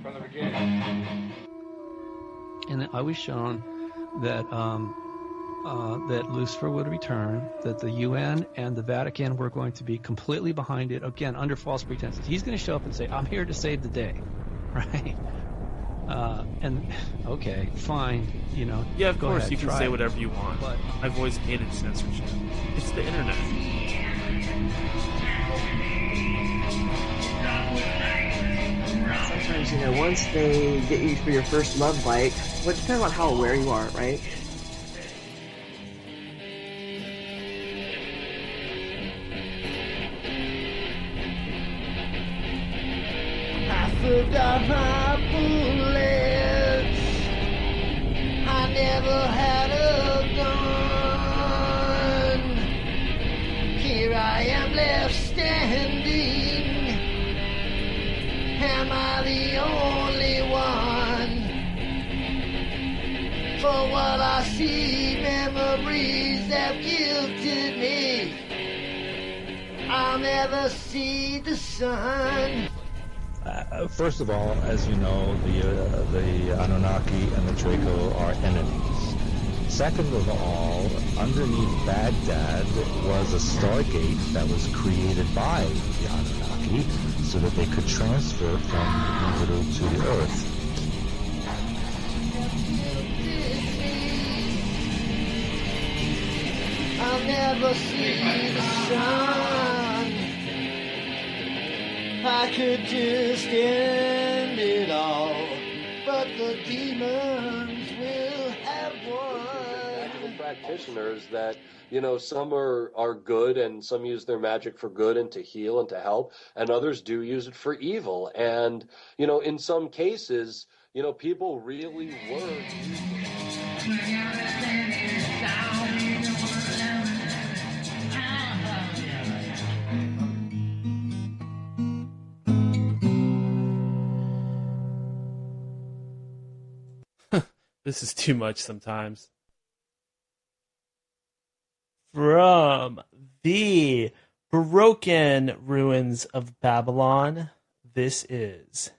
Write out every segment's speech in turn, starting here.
from the beginning. And I was shown that that Lucifer would return, that the UN and the Vatican were going to be completely behind it, again, under false pretenses. He's going to show up and say, I'm here to save the day, right? And, okay, fine, Yeah, of course, ahead, you can say whatever you want. But I've always hated censorship. It's the internet. Sometimes, once they get you for your first love bite, well, it depends on how aware you are, right? I forgot my bullets. I never had a gun. Here I am left standing. Am I the only one? For what I see, memories have gifted me. I'll never see the sun. First of all, as you know, the Anunnaki and the Draco are enemies. Second of all, underneath Baghdad was a stargate that was created by the Anunnaki so that they could transfer from Jupiter to the Earth. I'll never see the sun. I could just end it all, but the demons will have won. Magical practitioners that, some are good and some use their magic for good and to heal and to help, and others do use it for evil. And, in some cases, people really were. This is too much sometimes. From the broken ruins of Babylon, this is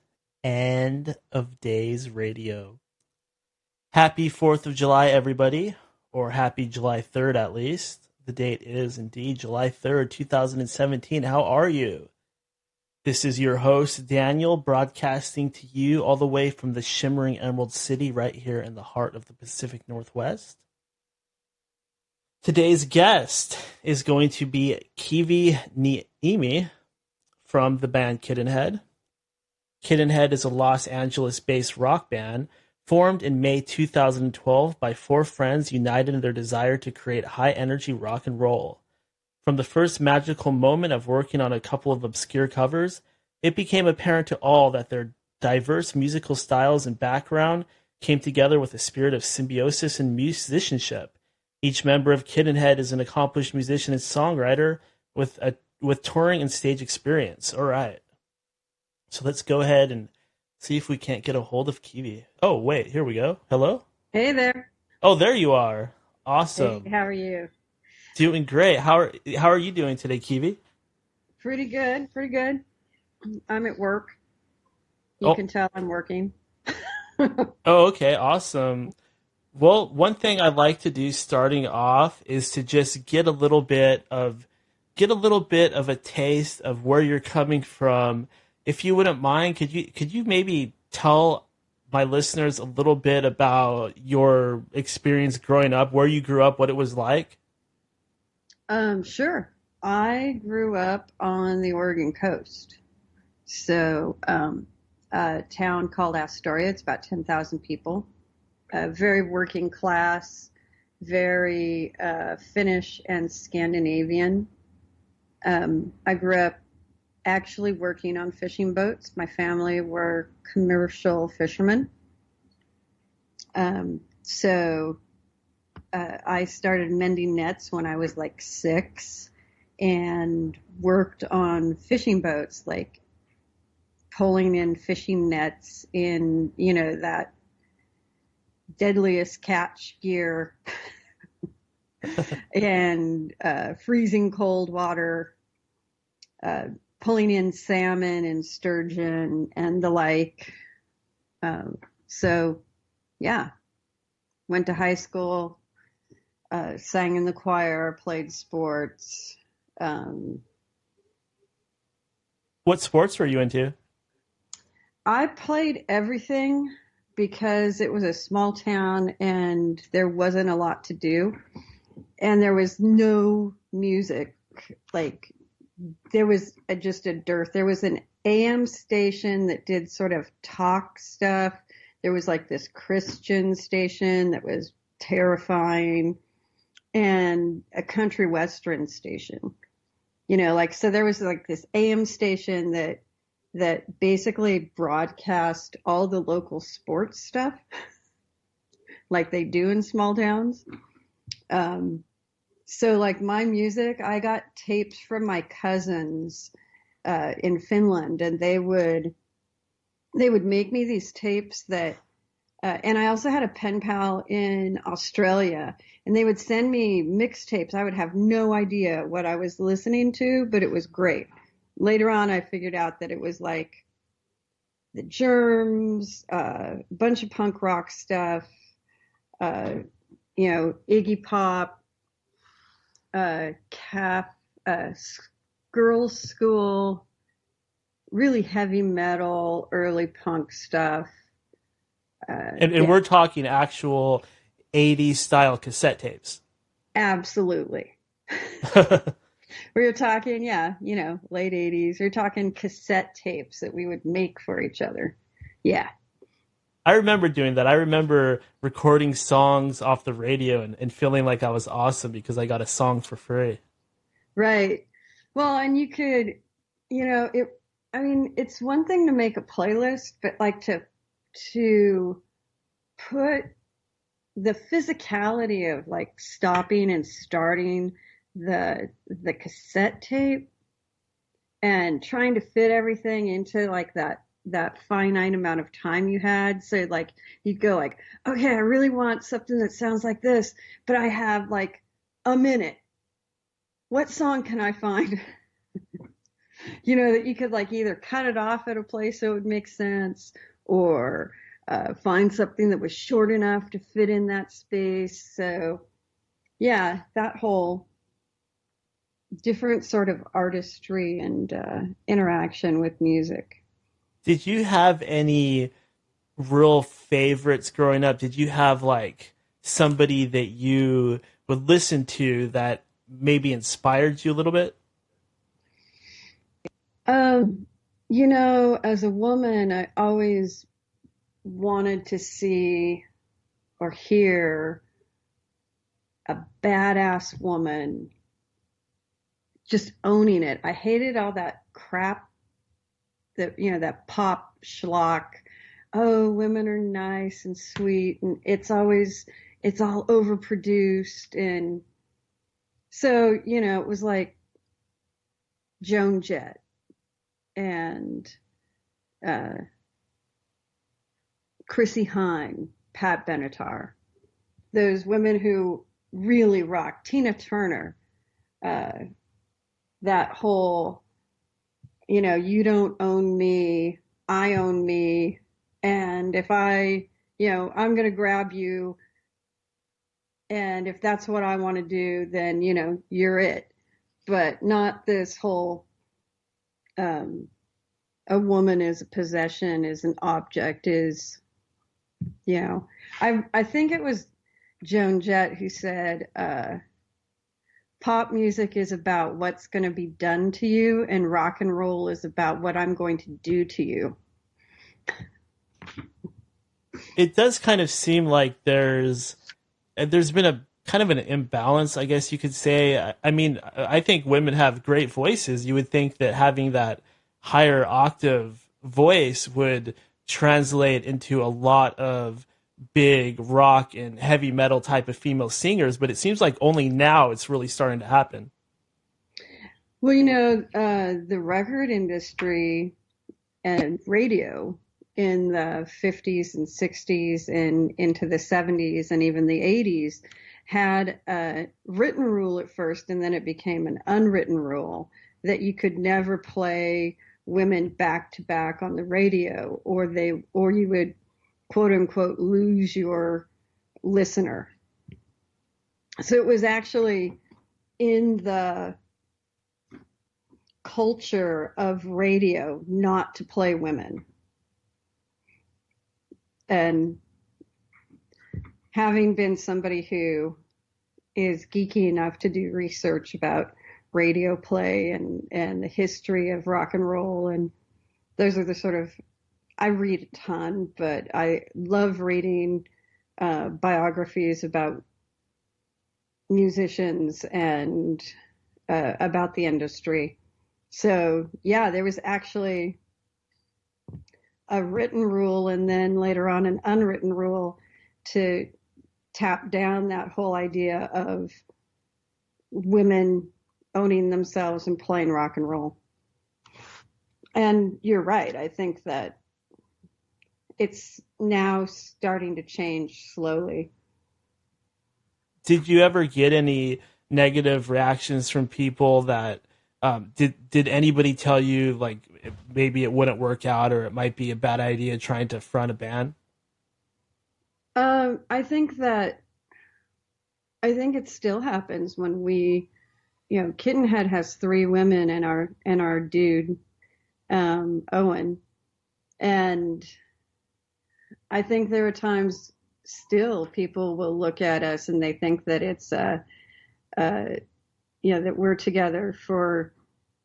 End of Days Radio. Happy 4th of July, everybody, or happy July 3rd at least. The date is indeed July 3rd, 2017. How are you? This is your host, Daniel, broadcasting to you all the way from the shimmering Emerald City right here in the heart of the Pacific Northwest. Today's guest is going to be Kivi Neimi from the band Kittenhead. Kittenhead is a Los Angeles-based rock band formed in May 2012 by four friends united in their desire to create high-energy rock and roll. From the first magical moment of working on a couple of obscure covers, it became apparent to all that their diverse musical styles and background came together with a spirit of symbiosis and musicianship. Each member of Kittenhead is an accomplished musician and songwriter with touring and stage experience. All right. So let's go ahead and see if we can't get a hold of Kivi. Oh, wait, here we go. Hello? Hey there. Oh, there you are. Awesome. Hey, how are you? Doing great. How are you doing today, Kivi? Pretty good. I'm at work. You can tell I'm working. Oh, okay. Awesome. Well, one thing I'd like to do starting off is to just get a little bit of a taste of where you're coming from. If you wouldn't mind, could you maybe tell my listeners a little bit about your experience growing up, where you grew up, what it was like? Sure. I grew up on the Oregon coast. So, a town called Astoria. It's about 10,000 people. Very working class, very Finnish and Scandinavian. I grew up actually working on fishing boats. My family were commercial fishermen. So I started mending nets when I was like 6 and worked on fishing boats, like pulling in fishing nets in, that deadliest catch gear and freezing cold water, pulling in salmon and sturgeon and the like. So, yeah, went to high school, sang in the choir, played sports. What sports were you into? I played everything because it was a small town and there wasn't a lot to do. And there was no music. Like, there was just a dearth. There was an AM station that did sort of talk stuff. There was like this Christian station that was terrifying, and a country western station. So there was like this AM station that basically broadcast all the local sports stuff like they do in small towns. So like my music, I got tapes from my cousins in Finland, and they would make me these tapes that, and I also had a pen pal in Australia, and they would send me mixtapes. I would have no idea what I was listening to, but it was great. Later on, I figured out that it was like the Germs, a bunch of punk rock stuff, Iggy Pop, Girls' School, really heavy metal, early punk stuff. And we're talking actual 80s style cassette tapes. Absolutely. We were talking, late 80s. We're talking cassette tapes that we would make for each other. Yeah. I remember doing that. I remember recording songs off the radio and feeling like I was awesome because I got a song for free. Right. Well, and you could, it's one thing to make a playlist, but like to put the physicality of like stopping and starting the cassette tape and trying to fit everything into like that finite amount of time you had. So like you'd go like, okay, I really want something that sounds like this, but I have like a minute. What song can I find? That you could like either cut it off at a place so it would make sense, or find something that was short enough to fit in that space. So yeah, that whole different sort of artistry and interaction with music. Did you have any real favorites growing up? Did you have like somebody that you would listen to that maybe inspired you a little bit? As a woman, I always wanted to see or hear a badass woman just owning it. I hated all that crap that pop schlock. Oh, women are nice and sweet, and it's all overproduced. And so, it was like Joan Jett and Chrissy Hine, Pat Benatar, those women who really rock. Tina Turner, that whole, you don't own me, I own me, and if I'm going to grab you, and if that's what I want to do, then, you're it. But not this whole, a woman is a possession, is an object, is, I think it was Joan Jett who said, pop music is about what's going to be done to you, and rock and roll is about what I'm going to do to you. It does kind of seem like there's been a kind of an imbalance, I guess you could say. I mean, I think women have great voices. You would think that having that higher octave voice would translate into a lot of big rock and heavy metal type of female singers, but it seems like only now it's really starting to happen. Well, the record industry and radio in the 50s and 60s and into the 70s and even the 80s had a written rule at first, and then it became an unwritten rule that you could never play women back to back on the radio, or you would quote unquote lose your listener. So it was actually in the culture of radio not to play women. And having been somebody who is geeky enough to do research about radio play and the history of rock and roll, and those are the sort of, I read a ton, but I love reading biographies about musicians and about the industry. So yeah, there was actually a written rule and then later on an unwritten rule to tap down that whole idea of women owning themselves and playing rock and roll. And you're right. I think that it's now starting to change slowly. Did you ever get any negative reactions from people that did anybody tell you like maybe it wouldn't work out or it might be a bad idea trying to front a band? I think it still happens when we, Kittenhead has 3 women and our dude, Owen. And I think there are times still people will look at us and they think that it's, that we're together for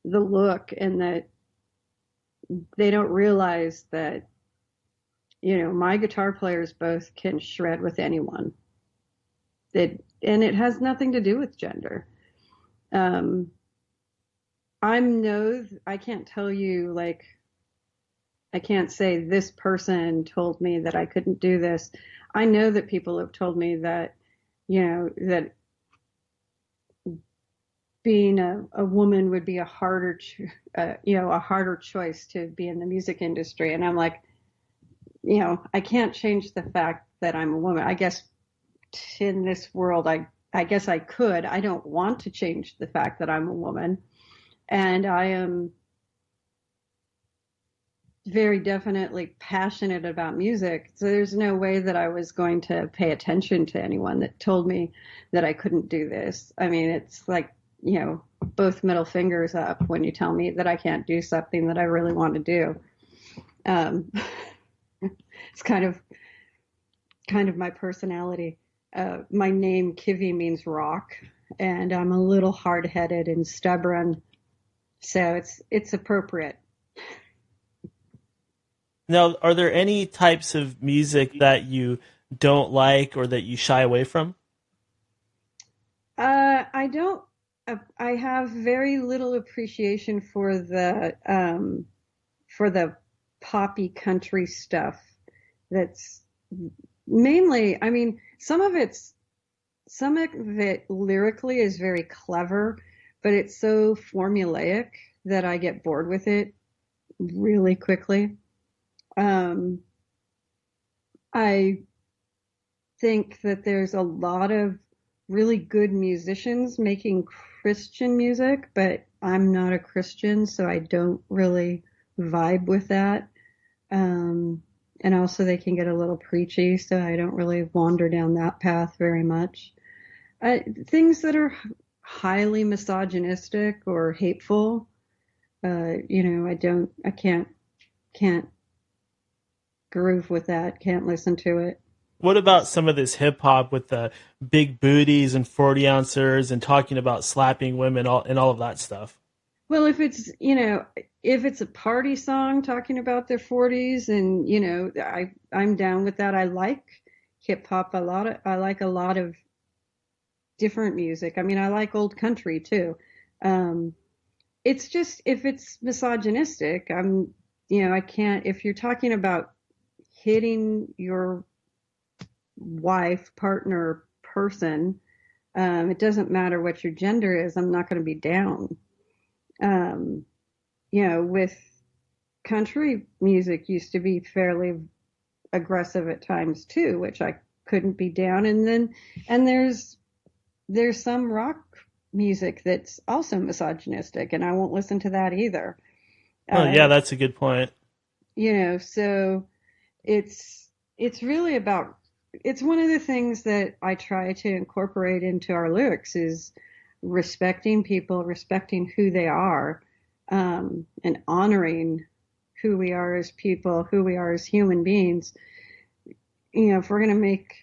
the look and that they don't realize that, my guitar players both can shred with anyone. And it has nothing to do with gender. I can't tell you, like, I can't say this person told me that I couldn't do this. I know that people have told me that, that being a woman would be a harder choice to be in the music industry. And I'm like, I can't change the fact that I'm a woman. I guess in this world, I guess I could. I don't want to change the fact that I'm a woman. And I am very definitely passionate about music. So there's no way that I was going to pay attention to anyone that told me that I couldn't do this. I mean, it's like, both middle fingers up when you tell me that I can't do something that I really want to do. It's kind of my personality. My name Kivi means rock, and I'm a little hard-headed and stubborn, so it's appropriate. Now, are there any types of music that you don't like or that you shy away from? I don't. I have very little appreciation for the poppy country stuff. That's mainly, I mean, some of it lyrically is very clever, but it's so formulaic that I get bored with it really quickly. I think that there's a lot of really good musicians making Christian music, but I'm not a Christian, so I don't really vibe with that. And also they can get a little preachy, so I don't really wander down that path very much. Things that are highly misogynistic or hateful, I can't groove with that, can't listen to it. What about some of this hip hop with the big booties and 40 ounces and talking about slapping women and all of that stuff? Well, if it's a party song talking about their 40s, and I'm down with that. I like hip hop a lot. I like a lot of different music. I mean, I like old country too. It's just if it's misogynistic, I can't. If you're talking about hitting your wife, partner, person, it doesn't matter what your gender is. I'm not going to be down. With country music used to be fairly aggressive at times too, which I couldn't be down. And there's some rock music that's also misogynistic, and I won't listen to that either. Oh, yeah, that's a good point. So it's it's really about, it's one of the things that I try to incorporate into our lyrics is respecting people, respecting who they are, and honoring who we are as people, who we are as human beings. If we're going to make,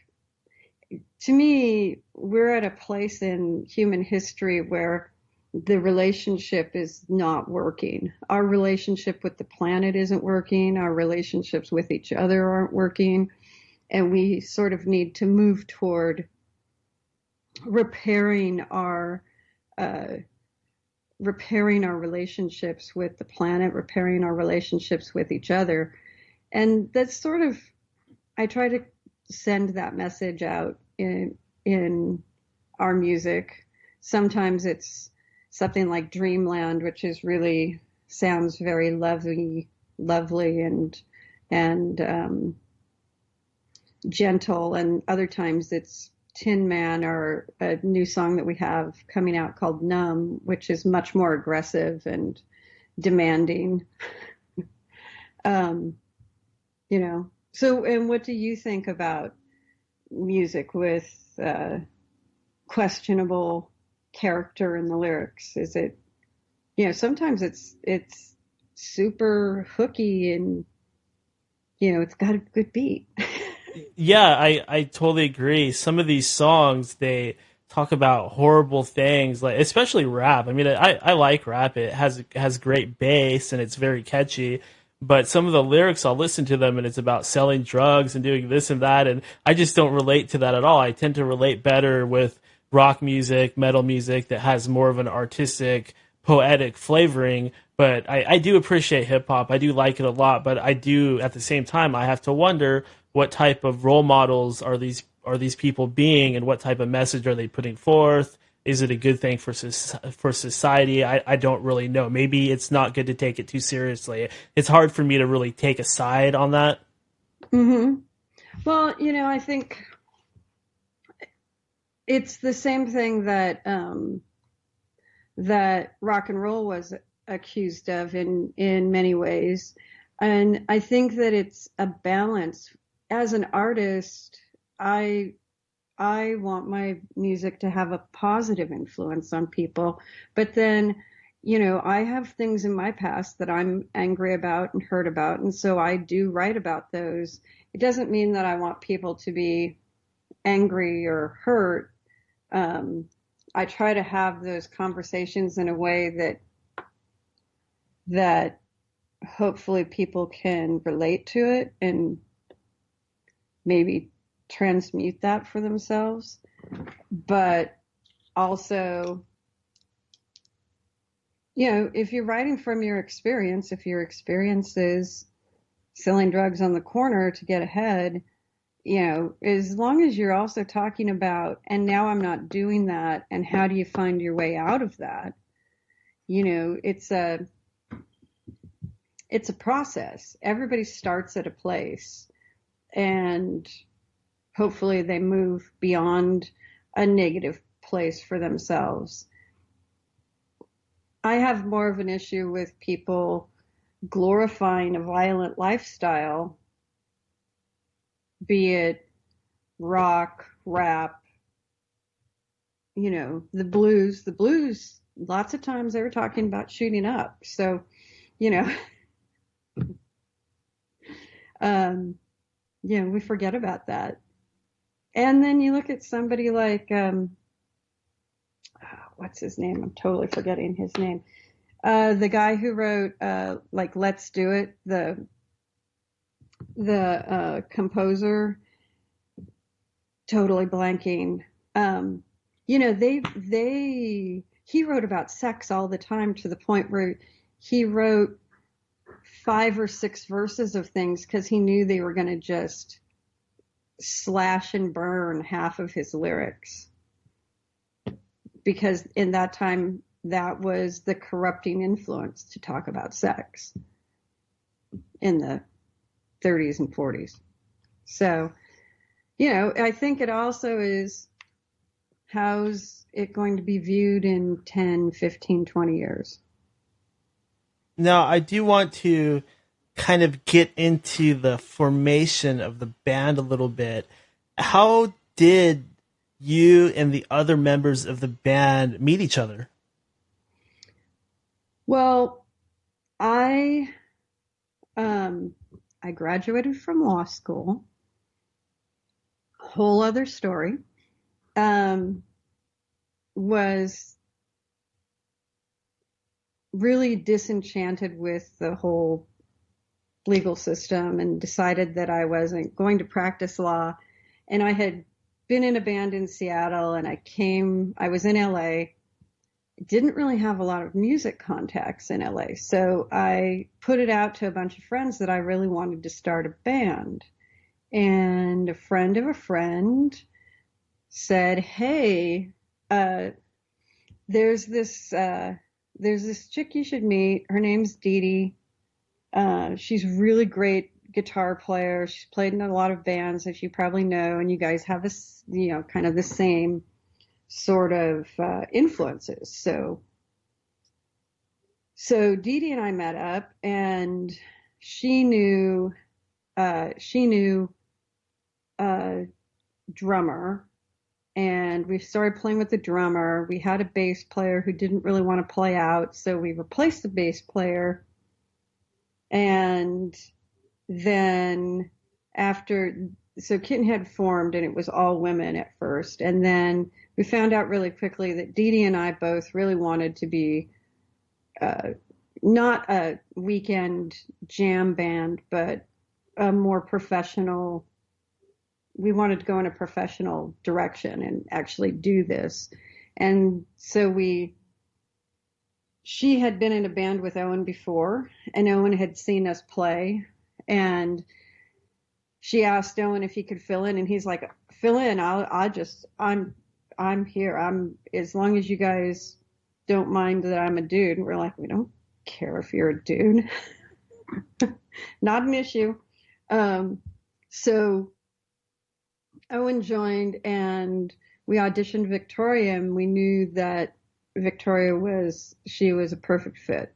to me, we're at a place in human history where the relationship is not working. Our relationship with the planet isn't working. Our relationships with each other aren't working. And we sort of need to move toward repairing our relationships with the planet, repairing our relationships with each other. And that's sort of, I try to send that message out in our music. Sometimes it's something like Dreamland, which is really sounds very lovely and gentle. And other times it's Tin Man, or a new song that we have coming out called Numb, which is much more aggressive and demanding. So, and what do you think about music with questionable character in the lyrics? Is it, sometimes it's super hooky and, it's got a good beat. Yeah, I totally agree. Some of these songs, they talk about horrible things, like especially rap. I mean, I like rap. It has great bass and it's very catchy. But some of the lyrics, I'll listen to them and it's about selling drugs and doing this and that, and I just don't relate to that at all. I tend to relate better with rock music, metal music that has more of an artistic, poetic flavoring. But I do appreciate hip hop. I do like it a lot. But I do, at the same time, I have to wonder what type of role models are these people being, and what type of message are they putting forth? Is it a good thing for society? I don't really know. Maybe it's not good to take it too seriously. It's hard for me to really take a side on that. Mm-hmm. Well, I think it's the same thing that that rock and roll was accused of in many ways. And I think that it's a balance. As an artist, I want my music to have a positive influence on people. But then, I have things in my past that I'm angry about and hurt about. And so I do write about those. It doesn't mean that I want people to be angry or hurt. I try to have those conversations in a way that hopefully people can relate to it and maybe transmute that for themselves. But also, if you're writing from your experience, if your experience is selling drugs on the corner to get ahead, as long as you're also talking about, and now I'm not doing that, and how do you find your way out of that? It's a process. Everybody starts at a place, and hopefully they move beyond a negative place for themselves. I have more of an issue with people glorifying a violent lifestyle, be it rock, rap, the blues. The blues, lots of times they were talking about shooting up. So, we forget about that. And then you look at somebody like, what's his name? I'm totally forgetting his name. The guy who wrote, like, Let's Do It, the composer, totally blanking. He wrote about sex all the time, to the point where he wrote 5 or 6 verses of things because he knew they were going to just slash and burn half of his lyrics. Because in that time, that was the corrupting influence to talk about sex in the 30s and 40s. So, I think it also is, how's it going to be viewed in 10, 15, 20 years? Now, I do want to kind of get into the formation of the band a little bit. How did you and the other members of the band meet each other? Well, I graduated from law school. Whole other story. Was really disenchanted with the whole legal system and decided that I wasn't going to practice law. And I had been in a band in Seattle, and I was in LA. Didn't really have a lot of music contacts in LA. So I put it out to a bunch of friends that I really wanted to start a band. And a friend of a friend said, hey, there's this chick you should meet. Her name's Dee Dee. She's really great guitar player. She's played in a lot of bands, as you probably know, and you guys have this, kind of the same sort of influences. So Dee Dee and I met up, and she knew drummer, and we started playing with the drummer. We had a bass player who didn't really want to play out, so we replaced the bass player. And then so Kittenhead formed, and it was all women at first. And then we found out really quickly that Dee Dee and I both really wanted to be not a weekend jam band, but a more professional. We wanted to go in a professional direction and actually do this. And so she had been in a band with Owen before, and Owen had seen us play, and she asked Owen if he could fill in, and he's like, fill in. I'm here. As long as you guys don't mind that I'm a dude. And we're like, we don't care if you're a dude. Not an issue. So Owen joined, and we auditioned Victoria, and we knew that Victoria was a perfect fit.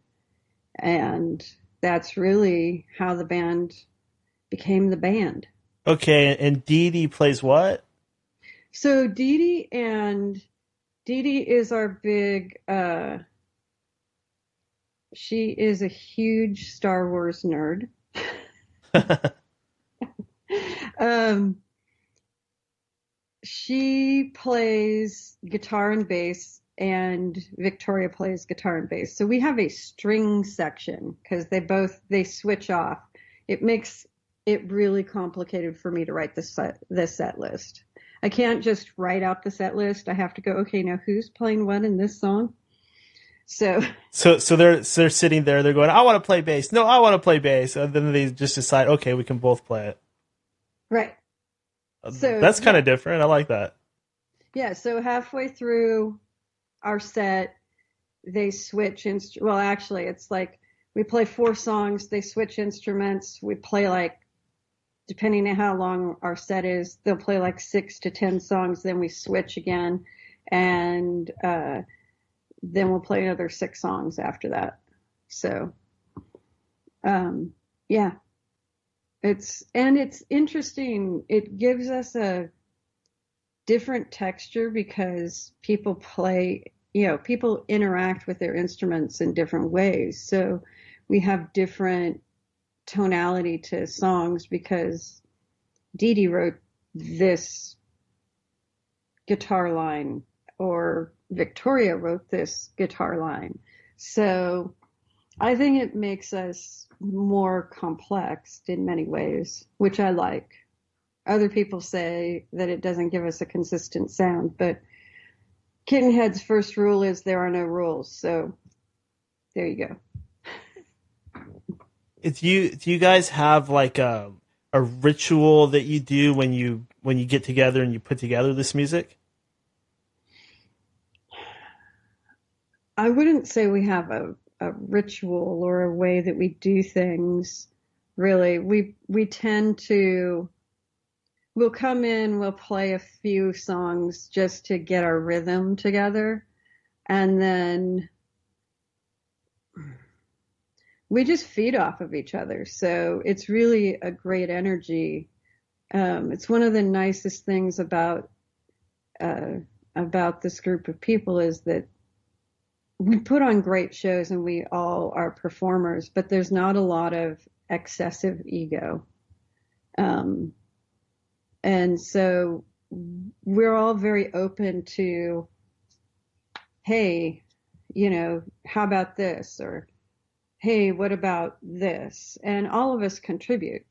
And that's really how the band became the band. Okay, and Dee Dee plays what? So Dee Dee is our big, she is a huge Star Wars nerd. She plays guitar and bass, and Victoria plays guitar and bass. So we have a string section because they switch off. It makes it really complicated for me to write the set list. I can't just write out the set list. I have to go, okay, now who's playing what in this song? So they're sitting there, they're going, I want to play bass. No, I want to play bass. And then they just decide, okay, we can both play it. Right. So that's kind of different. I like that. Yeah. So halfway through our set, they switch. Well, actually, it's like we play 4 songs. They switch instruments. We play depending on how long our set is, they'll play 6 to 10 songs. Then we switch again, and then we'll play another 6 songs after that. So, yeah. It's interesting. It gives us a different texture because people interact with their instruments in different ways. So we have different tonality to songs because Dee Dee wrote this guitar line, or Victoria wrote this guitar line. So I think it makes us more complex in many ways, which I like. Other people say that it doesn't give us a consistent sound, but Kittenhead's first rule is there are no rules. So there you go. Do you guys have a ritual that you do when you get together and you put together this music? I wouldn't say we have a ritual or a way that we do things. Really, we tend to. We'll come in, we'll play a few songs just to get our rhythm together, and then we just feed off of each other. So it's really a great energy. It's one of the nicest things about this group of people is that we put on great shows and we all are performers, but there's not a lot of excessive ego. And so we're all very open to, hey, you know, how about this? Or, hey, what about this? And all of us contribute.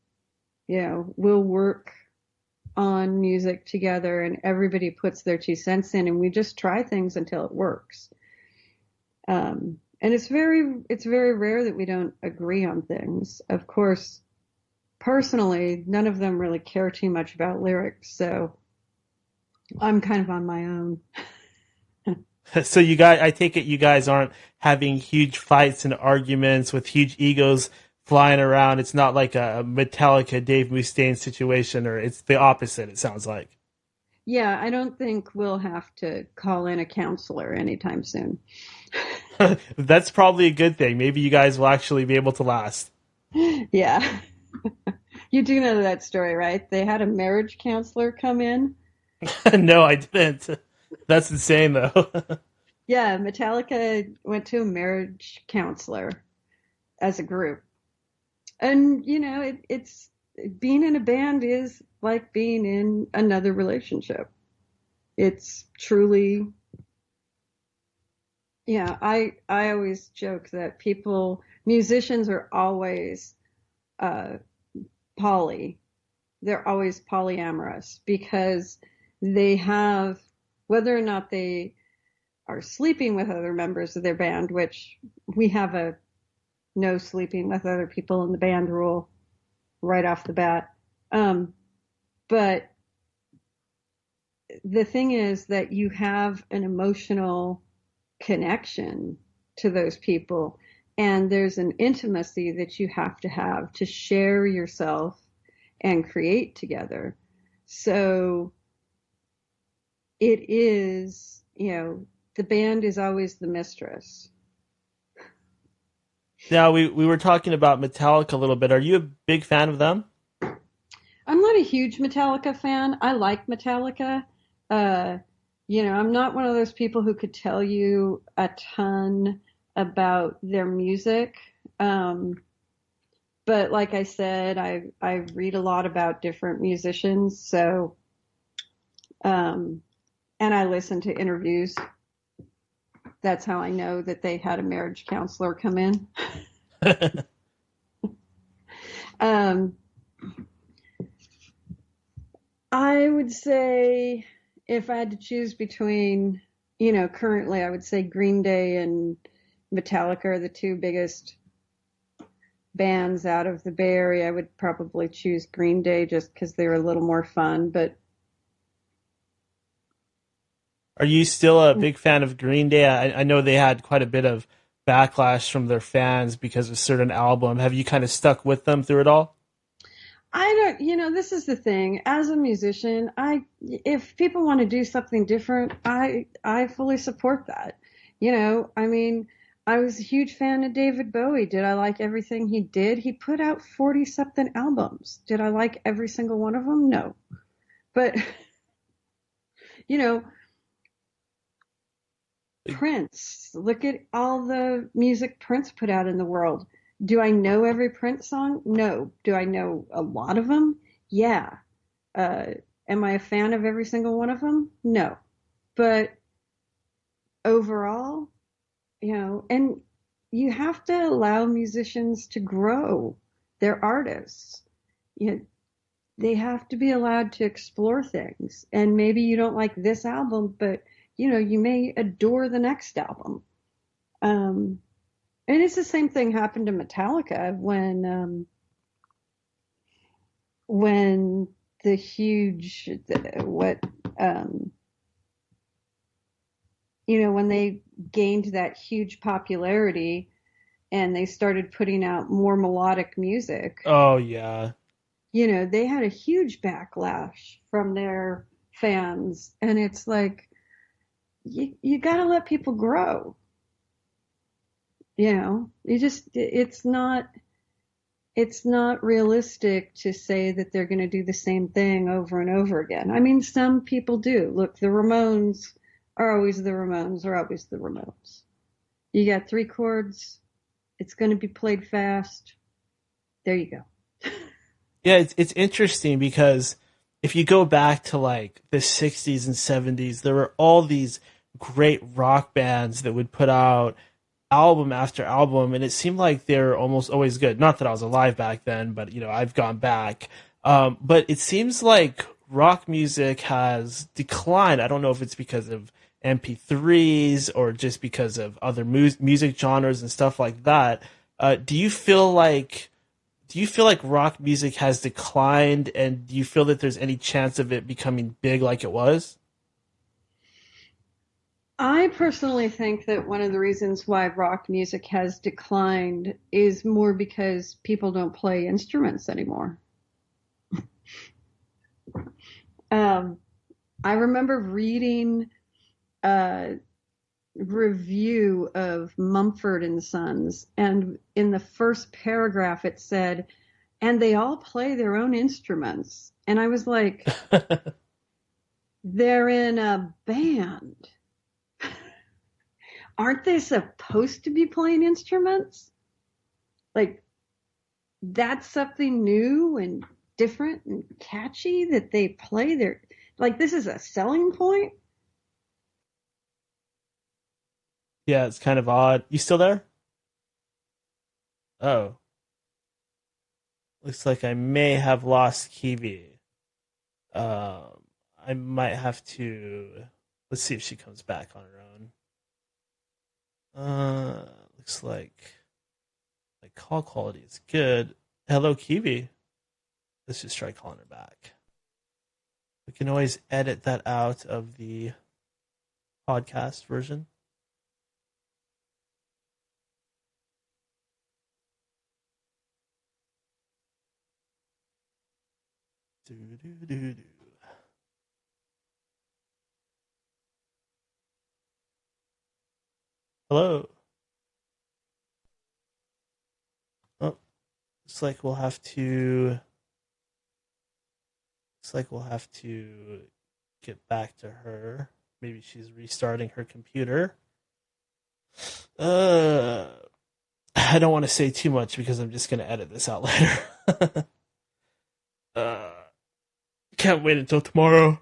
You know, we'll work on music together and everybody puts their 2 cents in and we just try things until it works. And it's very rare that we don't agree on things. Of course, personally, none of them really care too much about lyrics, so I'm kind of on my own. So you guys, I take it you guys aren't having huge fights and arguments with huge egos flying around. It's not like a Metallica Dave Mustaine situation, or it's the opposite, it sounds like. Yeah, I don't think we'll have to call in a counselor anytime soon. That's probably a good thing. Maybe you guys will actually be able to last. Yeah. You do know that story, right? They had a marriage counselor come in. No, I didn't. That's insane, though. Yeah, Metallica went to a marriage counselor as a group. And, you know, it's being in a band is like being in another relationship. It's truly, yeah, I always joke that musicians are always poly. They're always polyamorous because they have, whether or not they are sleeping with other members of their band, which we have a no sleeping with other people in the band rule right off the bat. But the thing is that you have an emotional connection to those people, and there's an intimacy that you have to share yourself and create together. So it is, you know, the band is always the mistress. Now, we were talking about Metallica a little bit. Are you a big fan of them? I'm not a huge Metallica fan. I like Metallica. You know, I'm not one of those people who could tell you a ton about their music. But like I said, I read a lot about different musicians. So, and I listen to interviews. That's how I know that they had a marriage counselor come in. I would say if I had to choose between, you know, currently I would say Green Day and Metallica are the 2 biggest bands out of the Bay Area. I would probably choose Green Day just because they're a little more fun, but Are you still a big fan of Green Day? I know they had quite a bit of backlash from their fans because of a certain album. Have you kind of stuck with them through it all? I don't, you know, this is the thing. As a musician, if people want to do something different, I fully support that. You know, I mean, I was a huge fan of David Bowie. Did I like everything he did? He put out 40-something albums. Did I like every single one of them? No. But, you know, Prince, look at all the music Prince put out in the world. Do I know every Prince song? No. Do I know a lot of them? Yeah. Am I a fan of every single one of them? No. But overall, you know, and you have to allow musicians to grow. They're artists. You know, they have to be allowed to explore things. And maybe you don't like this album, but you know, you may adore the next album. And it's the same thing happened to Metallica when the huge, you know, when they gained that huge popularity and they started putting out more melodic music. Oh, yeah. You know, they had a huge backlash from their fans. And it's like, you got to let people grow. It's not realistic to say that they're going to do the same thing over and over again. I mean, some people do. Look, the Ramones are always the Ramones, are always the Ramones. You got 3 chords. It's going to be played fast. There you go. Yeah, it's interesting because if you go back to like the 60s and 70s, there were all these great rock bands that would put out album after album, and it seemed like they're almost always good. Not that I was alive back then, but I've gone back. But it seems like rock music has declined. I don't know if it's because of MP3s or just because of other music genres and stuff like that. Do you feel like rock music has declined, and do you feel that there's any chance of it becoming big like it was? I personally think that one of the reasons why rock music has declined is more because people don't play instruments anymore. I remember reading a review of Mumford and Sons, and in the first paragraph it said, and they all play their own instruments. And I was like, they're in a band. Aren't they supposed to be playing instruments? Like, that's something new and different and catchy that they play their, like, this is a selling point? Yeah, it's kind of odd. You still there? Oh. Looks like I may have lost Kiwi. I might have to... Let's see if she comes back on her own. Looks like my call quality is good. Hello, Kiwi. Let's just try calling her back. We can always edit that out of the podcast version. Hello. Oh, looks like we'll have to get back to her. Maybe she's restarting her computer. I don't want to say too much because I'm just going to edit this out later. Can't wait until tomorrow.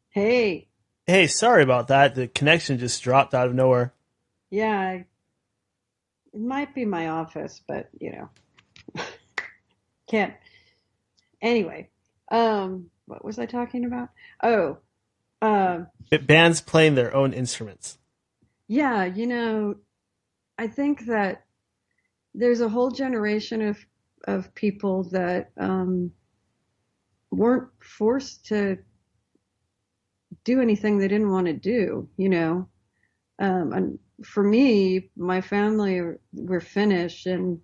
Hey. Hey, sorry about that. The connection just dropped out of nowhere. Yeah, it might be my office, but can't. Anyway, what was I talking about? Oh, bands playing their own instruments. Yeah, I think that there's a whole generation of people that weren't forced to do anything they didn't want to do, and for me, my family were Finnish, and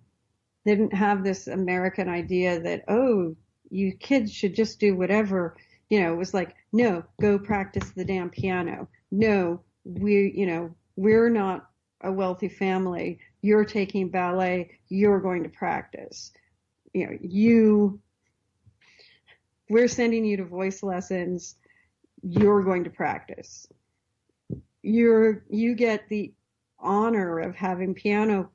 they didn't have this American idea that, oh, you kids should just do whatever. It was like, no, go practice the damn piano. No, we're not a wealthy family. You're taking ballet. You're going to practice. We're sending you to voice lessons. You're going to practice. You get the honor of having piano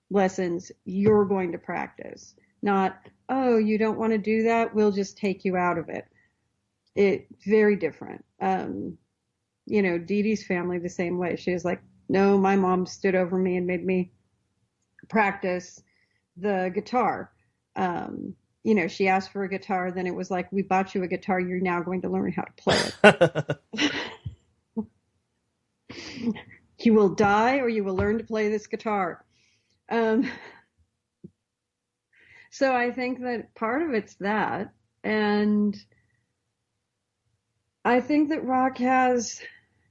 lessons. You're going to practice. Not, oh, you don't want to do that? We'll just take you out of it. It's very different. Dee Dee's family the same way. She was like, no, my mom stood over me and made me practice the guitar. she asked for a guitar. Then it was like, we bought you a guitar. You're now going to learn how to play it. You will die or you will learn to play this guitar. So I think that part of it's that. And I think that rock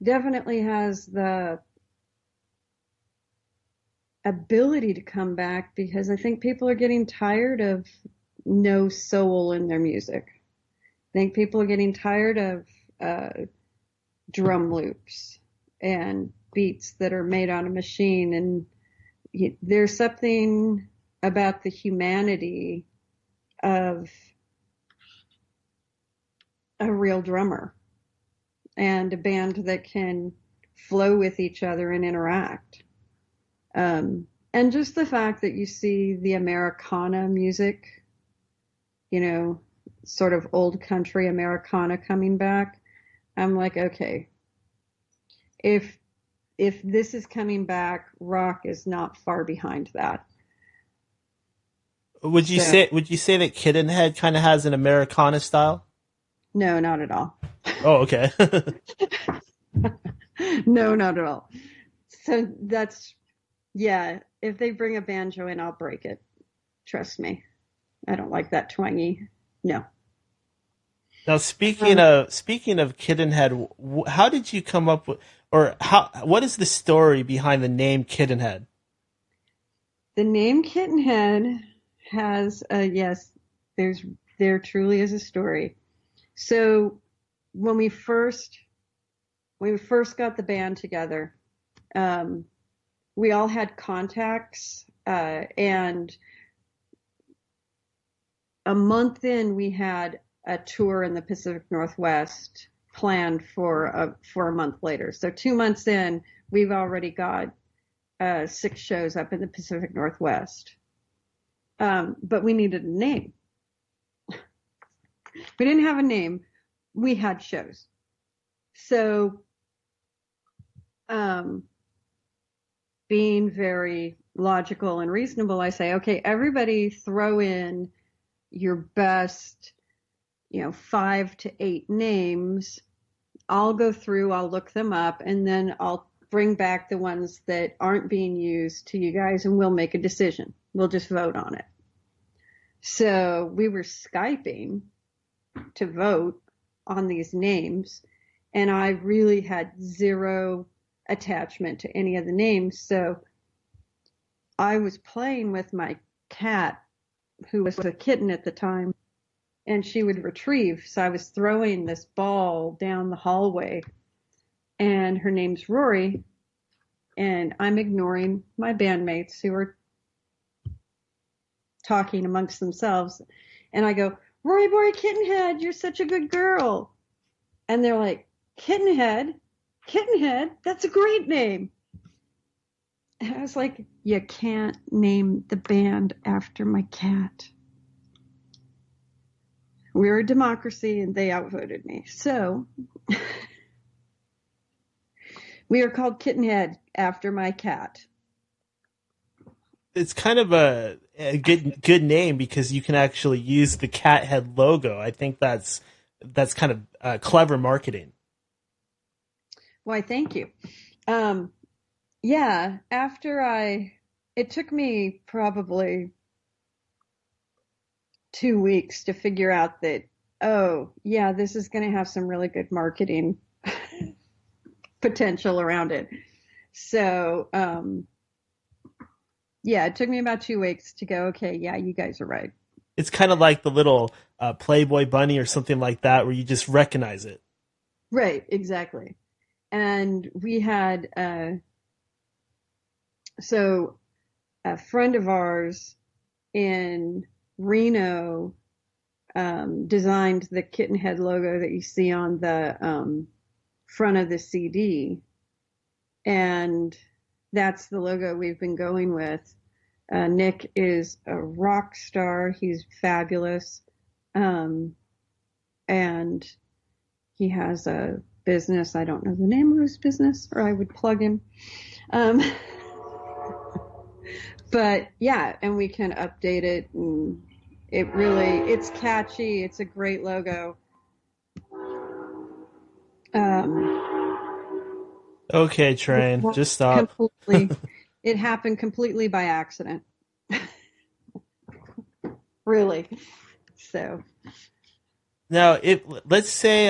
definitely has the ability to come back, because I think people are getting tired of no soul in their music. I think people are getting tired of drum loops and beats that are made on a machine. And there's something about the humanity of a real drummer and a band that can flow with each other and interact. And just the fact that you see the Americana music, sort of old country Americana coming back, I'm like, okay, if this is coming back, rock is not far behind that. Would you say that Kittenhead kind of has an Americana style? No, not at all. Oh, okay. No, not at all. So if they bring a banjo in, I'll break it. Trust me. I don't like that twangy. No. Now, speaking of Kittenhead, how did you come up with, what is the story behind the name Kittenhead? The name Kittenhead has there truly is a story. So when we first got the band together, we all had contacts, and a month in, we had a tour in the Pacific Northwest planned for a month later. So 2 months in, we've already got 6 shows up in the Pacific Northwest. But we needed a name. We didn't have a name. We had shows. So, being very logical and reasonable, I say, okay, everybody throw in your best, 5 to 8 names. I'll go through, I'll look them up, and then I'll bring back the ones that aren't being used to you guys, and we'll make a decision. We'll just vote on it. So we were Skyping to vote on these names, and I really had zero attachment to any of the names. So I was playing with my cat, who was a kitten at the time, and she would retrieve. So I was throwing this ball down the hallway, and her name's Rory, and I'm ignoring my bandmates who are talking amongst themselves. And I go, Rory Boy Kittenhead, you're such a good girl. And they're like, Kittenhead, that's a great name. And I was like, you can't name the band after my cat. We're a democracy, and they outvoted me. So we are called Kittenhead after my cat. It's kind of a good name, because you can actually use the cat head logo. I think that's kind of clever marketing. Why, thank you. It took me probably 2 weeks to figure out that, this is going to have some really good marketing potential around it. So, it took me about 2 weeks to go, okay, yeah, you guys are right. It's kind of like the little Playboy bunny or something like that, where you just recognize it. Right, exactly. And we had, a friend of ours in Reno designed the Kittenhead logo that you see on the front of the CD. And that's the logo we've been going with. Nick is a rock star. He's fabulous. And he has a business. I don't know the name of his business, or I would plug him. But yeah, and we can update it and It's catchy. It's a great logo. Okay, Train, just stop. It happened completely by accident. Really. So Now, let's say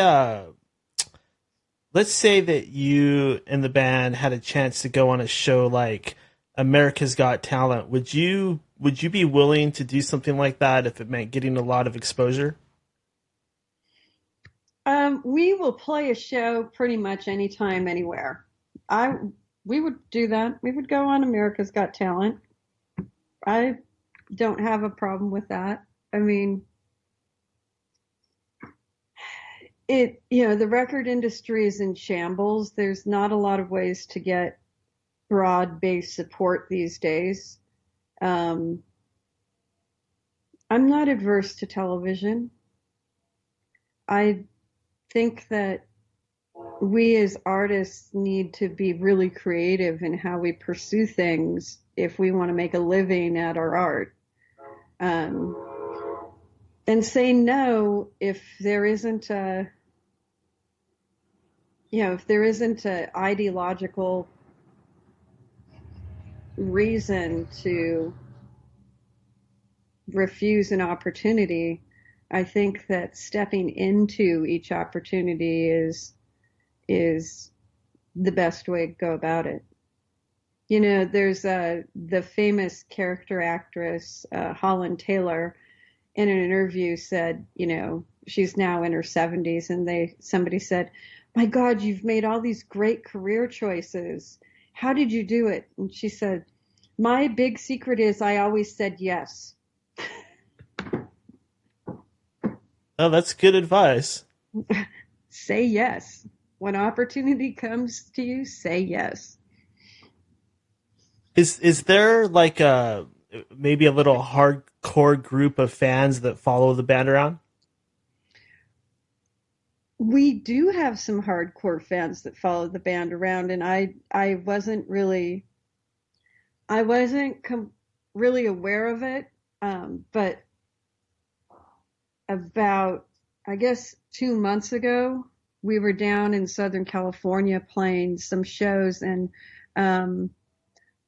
that you and the band had a chance to go on a show like America's Got Talent. Would you be willing to do something like that if it meant getting a lot of exposure? we will play a show pretty much anytime, anywhere. We would do that. We would go on America's Got Talent. I don't have a problem with that. I mean, the record industry is in shambles. There's not a lot of ways to get broad-based support these days. I'm not adverse to television. I think that we as artists need to be really creative in how we pursue things if we want to make a living at our art. And say no if there isn't a ideological reason to refuse an opportunity. I think that stepping into each opportunity is the best way to go about it. There's the famous character actress, Holland Taylor, in an interview said, she's now in her 70s, and somebody said, "My God, you've made all these great career choices. How did you do it?" And she said, "My big secret is I always said yes." Oh, that's good advice. Say yes. When opportunity comes to you, say yes. Is there like maybe a little hardcore group of fans that follow the band around? We do have some hardcore fans that follow the band around, and I wasn't really aware of it, but about, I guess, 2 months ago, we were down in Southern California playing some shows, and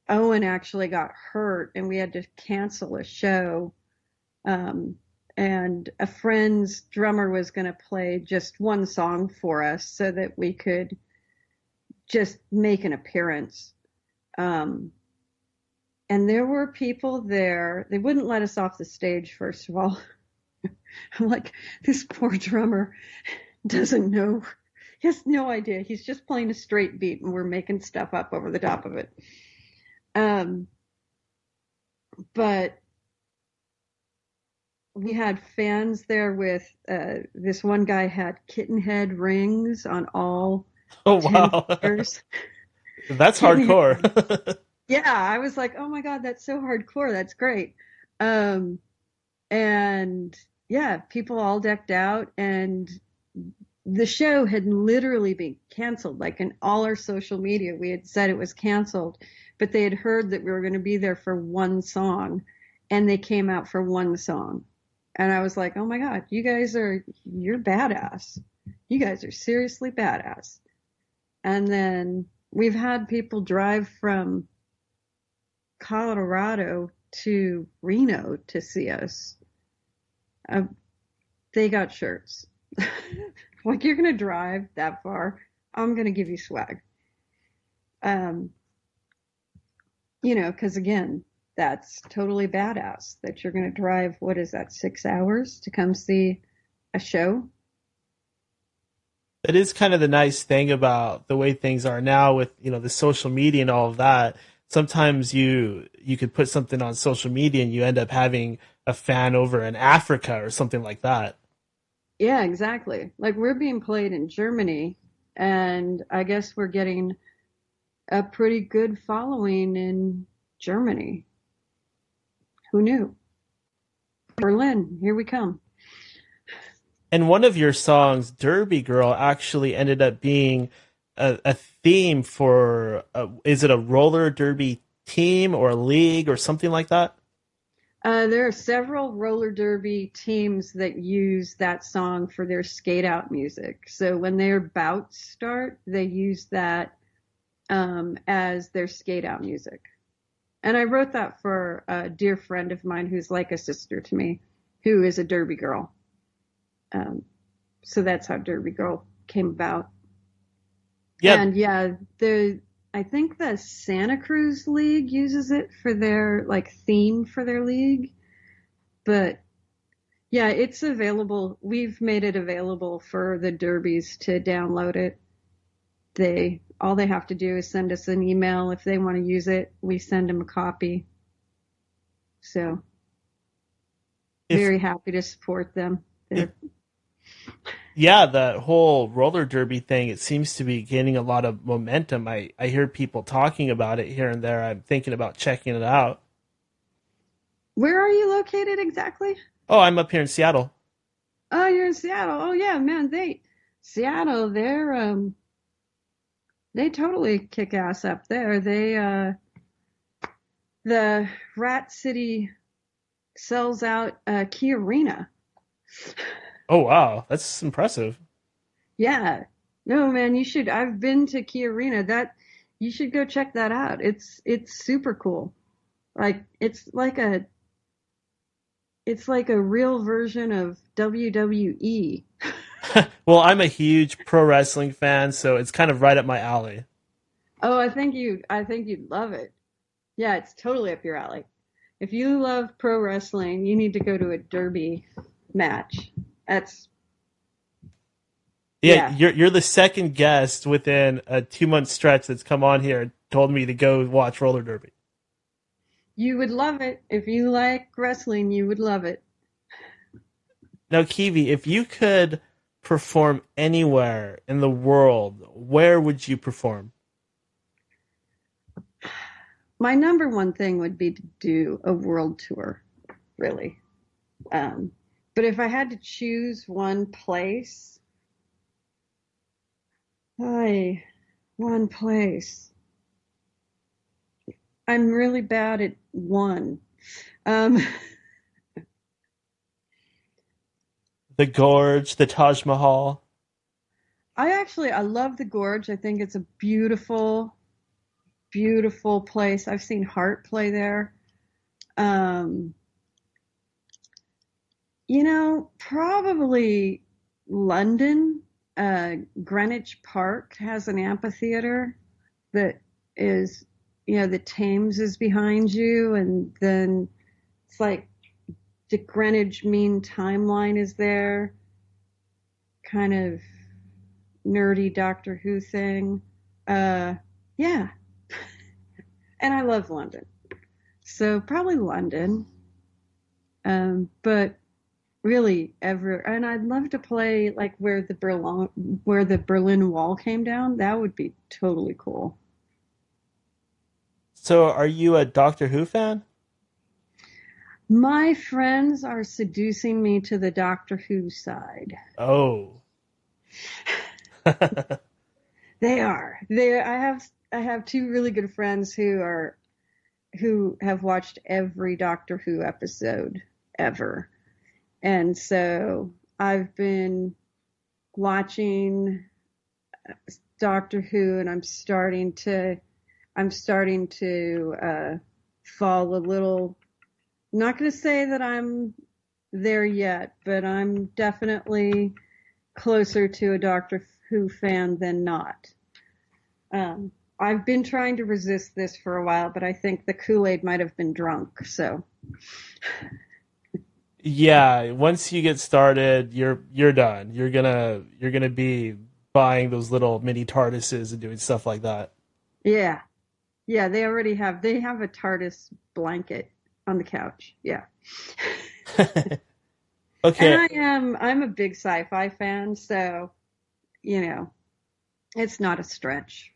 Owen actually got hurt, and we had to cancel a show. And a friend's drummer was going to play just one song for us so that we could just make an appearance. And there were people there. They wouldn't let us off the stage, first of all. I'm like, this poor drummer doesn't know. He has no idea. He's just playing a straight beat, and we're making stuff up over the top of it. But we had fans there with this one guy had Kittenhead rings on all 10 fingers. That's hardcore. Yeah, I was like, oh my God, that's so hardcore. That's great. And yeah, people all decked out, and the show had literally been canceled. Like, in all our social media, we had said it was canceled, but they had heard that we were going to be there for one song, and they came out for one song. And I was like, oh my God, you're badass. You guys are seriously badass. And then we've had people drive from Colorado to Reno to see us. They got shirts. Like, you're going to drive that far, I'm going to give you swag. Because again, that's totally badass that you're going to drive, 6 hours to come see a show? It is kind of the nice thing about the way things are now with, the social media and all of that. Sometimes you could put something on social media and you end up having a fan over in Africa or something like that. Yeah, exactly. Like, we're being played in Germany, and I guess we're getting a pretty good following in Germany. Who knew? Berlin, here we come. And one of your songs, Derby Girl, actually ended up being a theme for, is it a roller derby team or a league or something like that? There are several roller derby teams that use that song for their skate out music. So when their bouts start, they use that as their skate out music. And I wrote that for a dear friend of mine who's like a sister to me, who is a derby girl. So that's how Derby Girl came about. Yep. And yeah, I think the Santa Cruz League uses it for their like theme for their league. But yeah, it's available. We've made it available for the derbies to download it. All they have to do is send us an email if they want to use it. We send them a copy. So very happy to support them. Yeah, the whole roller derby thing, it seems to be gaining a lot of momentum. I hear people talking about it here and there. I'm thinking about checking it out. Where are you located exactly? Oh, I'm up here in Seattle. Oh, you're in Seattle. Oh yeah, man, Seattle, they totally kick ass up there. The Rat City sells out Key Arena. Oh wow, that's impressive. Yeah. No, man, you should. I've been to Key Arena. You should go check that out. It's super cool. Like it's like a real version of WWE. Well, I'm a huge pro wrestling fan, so it's kind of right up my alley. Oh, I think you'd love it. Yeah, it's totally up your alley. If you love pro wrestling, you need to go to a derby match. Yeah, you're the second guest within a 2-month stretch that's come on here and told me to go watch roller derby. You would love it. If you like wrestling, you would love it. Now, Kiwi, if you could perform anywhere in the world, where would you perform? My number one thing would be to do a world tour, really. But if I had to choose one place, one place. I'm really bad at one. The Gorge, the Taj Mahal. I love the Gorge. I think it's a beautiful, beautiful place. I've seen Heart play there. Probably London. Greenwich Park has an amphitheater that is, the Thames is behind you, and then it's like the Greenwich Mean Timeline is there. Kind of nerdy Doctor Who thing. Yeah. And I love London. So probably London. But really and I'd love to play like where the Berlin Wall came down. That would be totally cool. So are you a Doctor Who fan? My friends are seducing me to the Doctor Who side. Oh. They are. I have two really good friends who have watched every Doctor Who episode ever. And so I've been watching Doctor Who, and I'm starting to fall a little. I'm not going to say that I'm there yet, but I'm definitely closer to a Doctor Who fan than not. I've been trying to resist this for a while, but I think the Kool-Aid might have been drunk, so. Yeah, once you get started, you're done. You're gonna be buying those little mini TARDISes and doing stuff like that. Yeah. Yeah, they have a TARDIS blanket on the couch. Yeah. Okay. And I'm a big sci-fi fan, so it's not a stretch.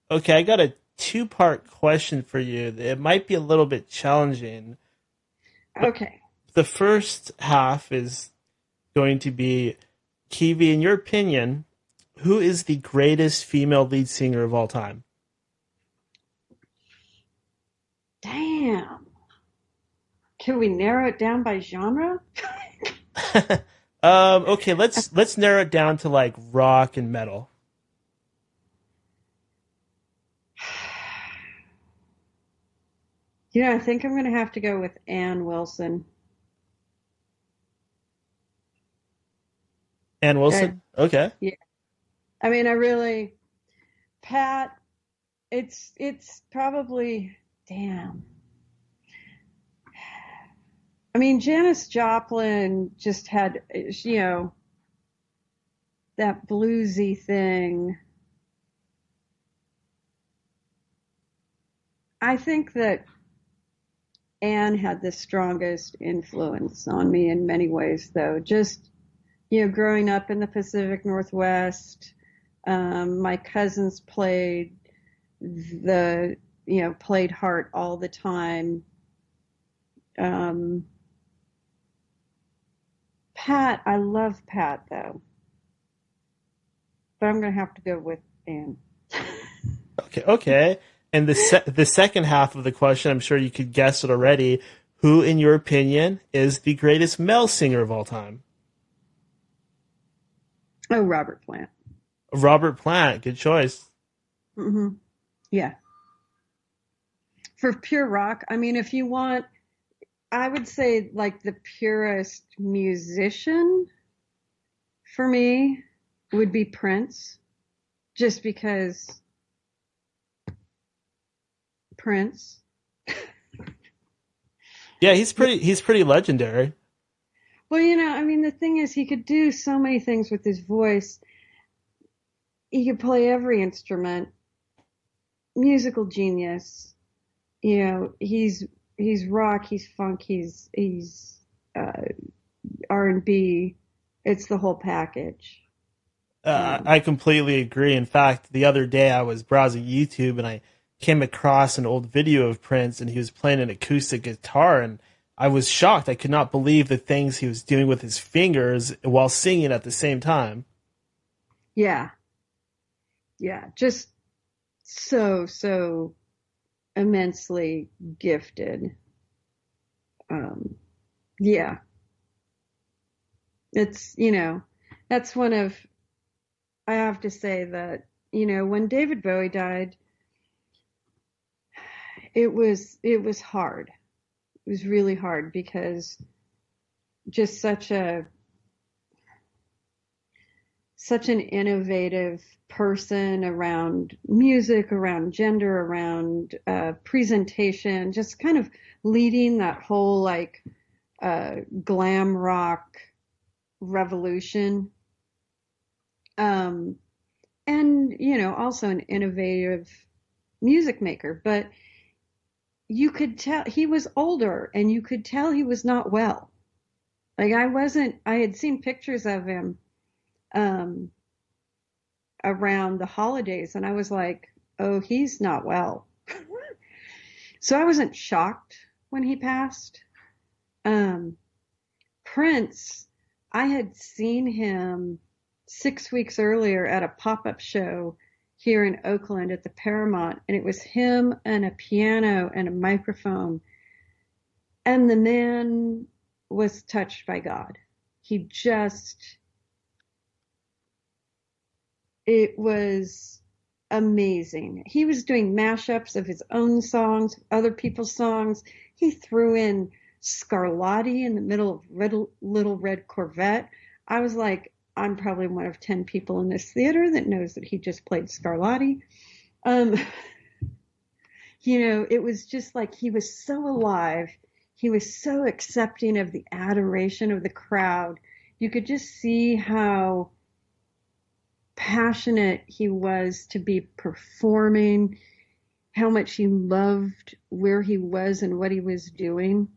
Okay, I got a 2-part question for you. It might be a little bit challenging. Okay. The first half is going to be, Kiwi, in your opinion, who is the greatest female lead singer of all time? Damn. Can we narrow it down by genre? Okay, let's narrow it down to like rock and metal. I think I'm going to have to go with Ann Wilson. Ann Wilson? Okay. Yeah. I mean, Pat, it's probably, damn. I mean, Janis Joplin just had, that bluesy thing. I think that Anne had the strongest influence on me in many ways, though. Just, growing up in the Pacific Northwest, my cousins played played Heart all the time. Pat, I love Pat, though. But I'm going to have to go with Anne. Okay. And the second half of the question, I'm sure you could guess it already. Who, in your opinion, is the greatest male singer of all time? Oh, Robert Plant. Robert Plant, good choice. Mm-hmm. Yeah. For pure rock, I mean, if you want, I would say like the purest musician for me would be Prince, just because Prince. Yeah, he's pretty legendary. Well, I mean, the thing is, he could do so many things with his voice. He could play every instrument. Musical genius. He's rock, he's funk, he's R&B. It's the whole package. I completely agree. In fact, the other day I was browsing YouTube and I came across an old video of Prince, and he was playing an acoustic guitar, and I was shocked. I could not believe the things he was doing with his fingers while singing at the same time. Yeah. Yeah, just so immensely gifted. Yeah. It's, that's one of, I have to say that, when David Bowie died, it was hard. It was really hard because just such an innovative person around music, around gender, around presentation, just kind of leading that whole like glam rock revolution. And, also an innovative music maker, but you could tell he was older and you could tell he was not well. Like I had seen pictures of him around the holidays, and I was like, oh, he's not well. So I wasn't shocked when he passed. Prince, I had seen him 6 weeks earlier at a pop-up show here in Oakland at the Paramount, and it was him and a piano and a microphone, and the man was touched by God. It was amazing. He was doing mashups of his own songs, other people's songs. He threw in Scarlatti in the middle of Little Red Corvette. I was like, I'm probably one of 10 people in this theater that knows that he just played Scarlatti. It was just like he was so alive. He was so accepting of the adoration of the crowd. You could just see how passionate he was to be performing, how much he loved where he was and what he was doing.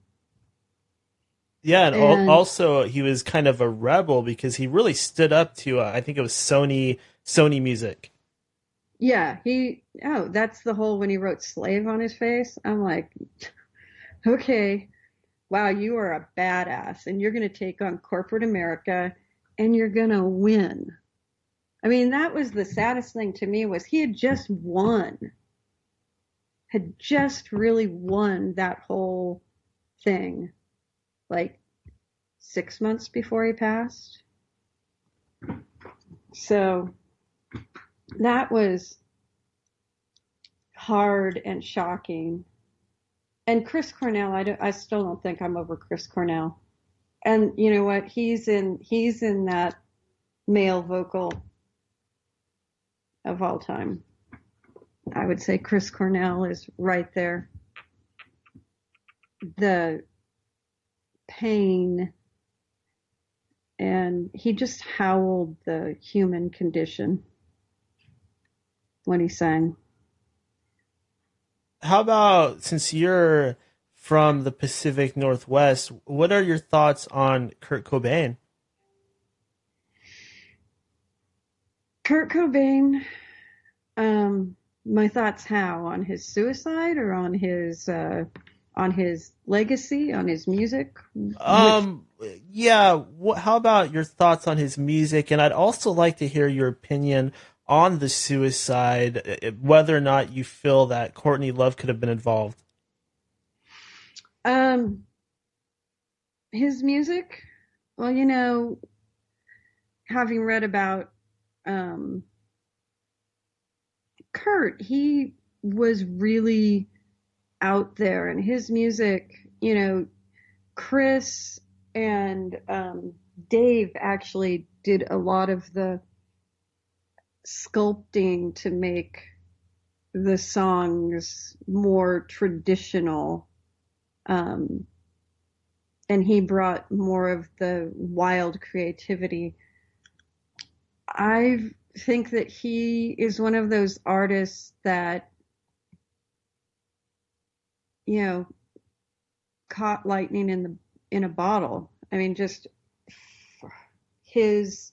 Yeah, and also he was kind of a rebel because he really stood up to, I think it was Sony Music. Yeah, that's the whole when he wrote Slave on his face. I'm like, okay, wow, you are a badass and you're going to take on corporate America and you're going to win. I mean, that was the saddest thing to me was he had just really won that whole thing. like 6 months before he passed. So that was hard and shocking. And Chris Cornell, I still don't think I'm over Chris Cornell. And you know what? He's in that male vocal of all time. I would say Chris Cornell is right there. The pain, and he just howled the human condition when he sang. How about, since you're from the Pacific Northwest, what are your thoughts on Kurt Cobain? Kurt Cobain, my thoughts how? On his suicide or on his legacy, on his music? Yeah, how about your thoughts on his music? And I'd also like to hear your opinion on the suicide, whether or not you feel that Courtney Love could have been involved. His music, well, you know, having read about Kurt, he was really out there, and his music, you know, Chris and Dave actually did a lot of the sculpting to make the songs more traditional, and he brought more of the wild creativity. I think that he is one of those artists that, you know, caught lightning in a bottle. I mean, just his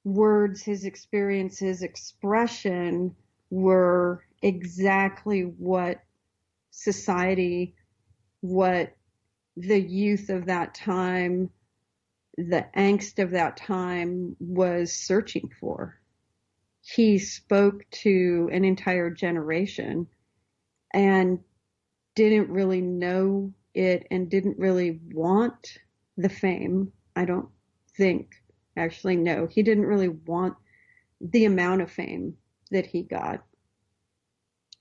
words, his experience, his expression were exactly what society, what the youth of that time, the angst of that time was searching for. He spoke to an entire generation and didn't really know it and didn't really want the fame. I don't think, actually, no, he didn't really want the amount of fame that he got.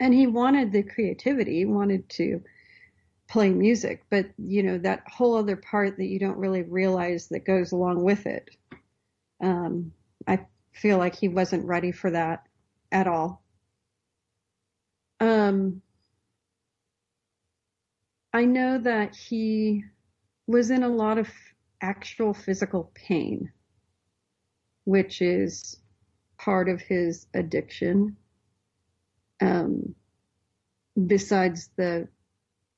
And he wanted the creativity, he wanted to play music, but you know, that whole other part that you don't really realize that goes along with it. I feel like he wasn't ready for that at all. I know that he was in a lot of actual physical pain, which is part of his addiction. Besides the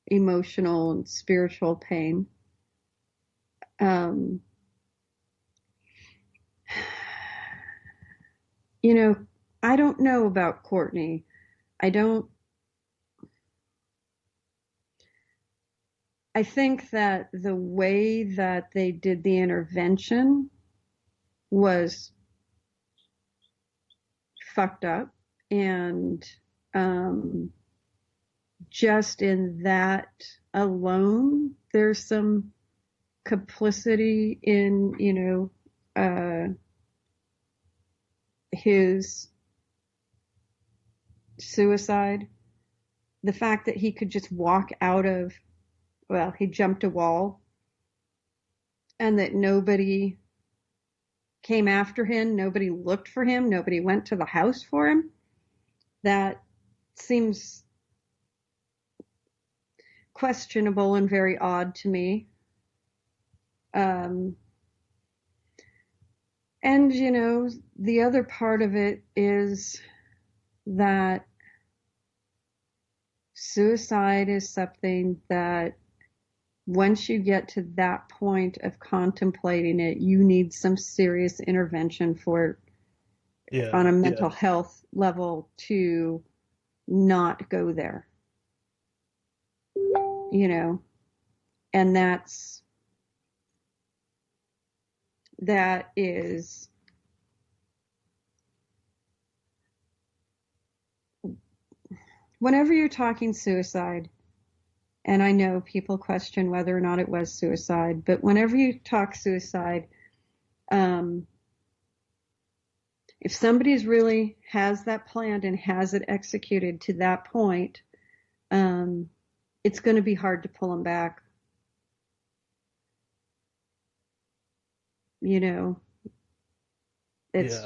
emotional and spiritual pain. You know, I don't know about Courtney. I think that the way that they did the intervention was fucked up, and just in that alone, there's some complicity in, you know, his suicide. The fact that he could just walk out of, well, he jumped a wall, and that nobody came after him, nobody looked for him, nobody went to the house for him. That seems questionable and very odd to me. And, you know, the other part of it is that suicide is something that once you get to that point of contemplating it, you need some serious intervention for it on a mental health level to not go there. You know, and that is whenever you're talking suicide And I know people question whether or not it was suicide, but whenever you talk suicide, if somebody's really has that planned and has it executed to that point, it's going to be hard to pull them back. You know, it's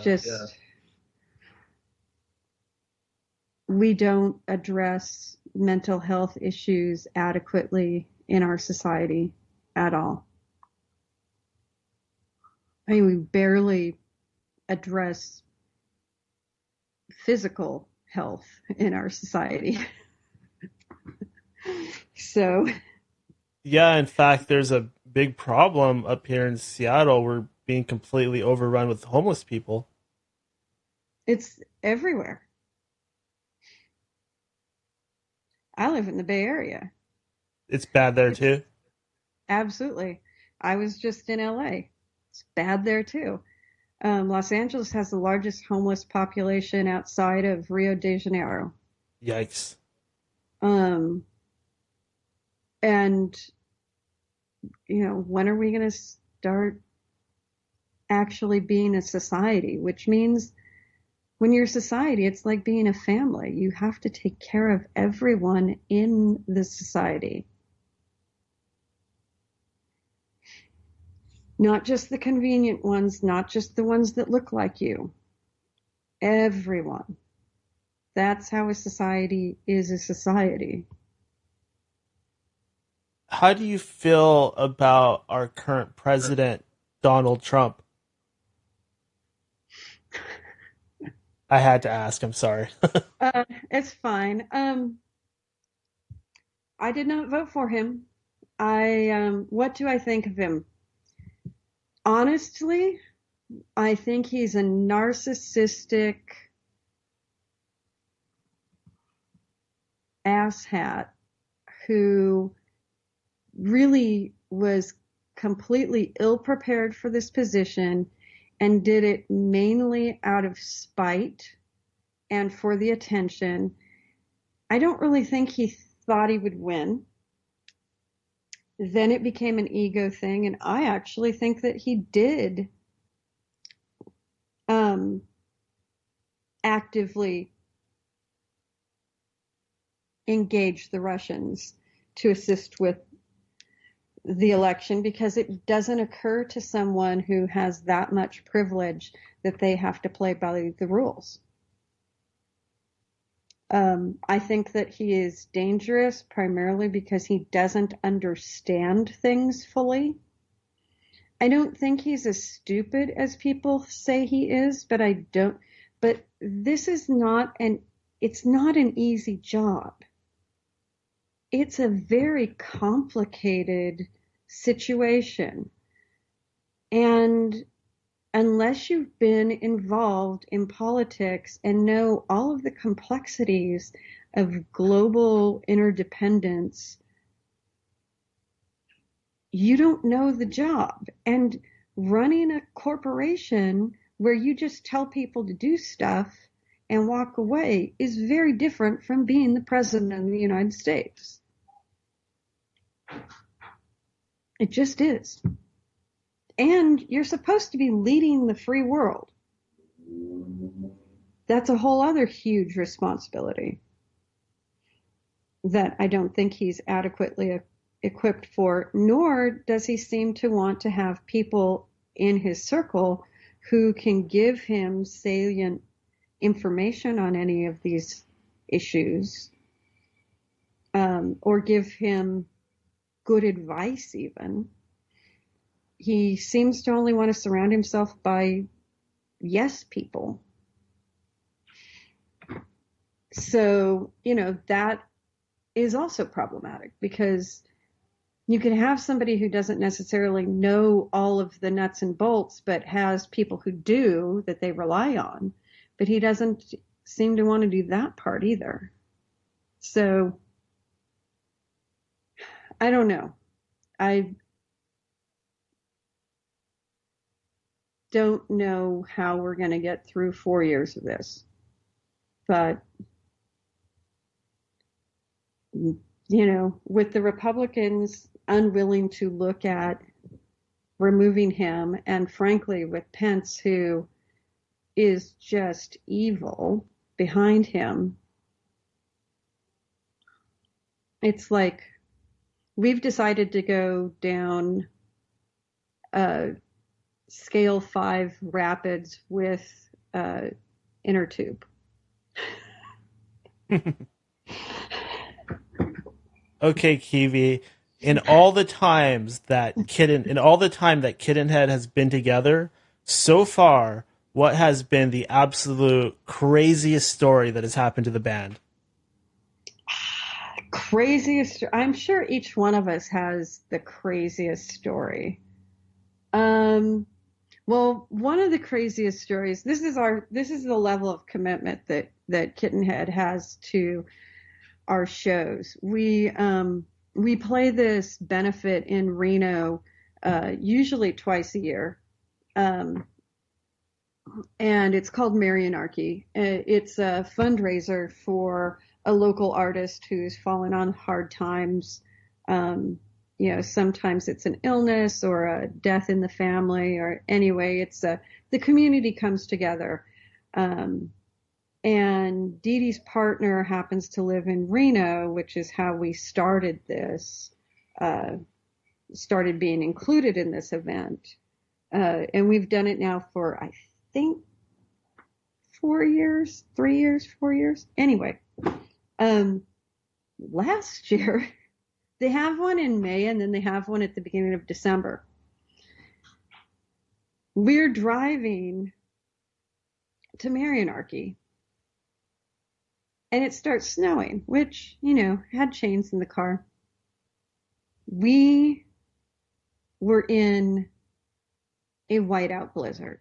we don't address mental health issues adequately in our society at all. I mean, we barely address physical health in our society. So, yeah, in fact, there's a big problem up here in Seattle. We're being completely overrun with homeless people. It's everywhere. I live in the Bay Area. It's bad there too? Absolutely. I was just in LA. It's bad there too. Los Angeles has the largest homeless population outside of Rio de Janeiro. Yikes. And, you know, when are we going to start actually being a society? Which means when you're a society, it's like being a family. You have to take care of everyone in the society. Not just the convenient ones, not just the ones that look like you. Everyone. That's how a society is a society. How do you feel about our current president, Donald Trump? I had to ask, I'm sorry. It's fine. I did not vote for him. What do I think of him? Honestly, I think he's a narcissistic asshat who really was completely ill-prepared for this position and did it mainly out of spite and for the attention. I don't really think he thought he would win. Then it became an ego thing, and I actually think that he did actively engage the Russians to assist with the election, because it doesn't occur to someone who has that much privilege that they have to play by the rules. I think that he is dangerous primarily because he doesn't understand things fully. I don't think he's as stupid as people say he is, but this is it's not an easy job. It's a very complicated situation. And unless you've been involved in politics and know all of the complexities of global interdependence, you don't know the job. And running a corporation where you just tell people to do stuff and walk away is very different from being the president of the United States. It just is. And you're supposed to be leading the free world. That's a whole other huge responsibility that I don't think he's adequately equipped for, nor does he seem to want to have people in his circle who can give him salient information on any of these issues, or give him good advice even. He seems to only want to surround himself by yes people. So, that is also problematic, because you can have somebody who doesn't necessarily know all of the nuts and bolts, but has people who do that they rely on, but he doesn't seem to want to do that part either. So, I don't know. I don't know how we're going to get through 4 years of this, but with the Republicans unwilling to look at removing him, and frankly, with Pence, who is just evil behind him, it's like we've decided to go down scale 5 rapids with inner tube. Okay, Kiwi. In all the time that Kittenhead has been together, so far, what has been the absolute craziest story that has happened to the band? Craziest? I'm sure each one of us has the craziest story. Well, one of the craziest stories. This is the level of commitment that Kittenhead has to our shows. We play this benefit in Reno, usually twice a year, and it's called Marianarchy. It's a fundraiser for a local artist who's fallen on hard times. Sometimes it's an illness or a death in the family, or anyway, the community comes together. And Dee Dee's partner happens to live in Reno, which is how we started this, started being included in this event. And we've done it now for, I think, 4 years, 3 years, 4 years. Anyway, last year, they have one in May, and then they have one at the beginning of December. We're driving to Marianarchy, and it starts snowing, which, had chains in the car. We were in a whiteout blizzard.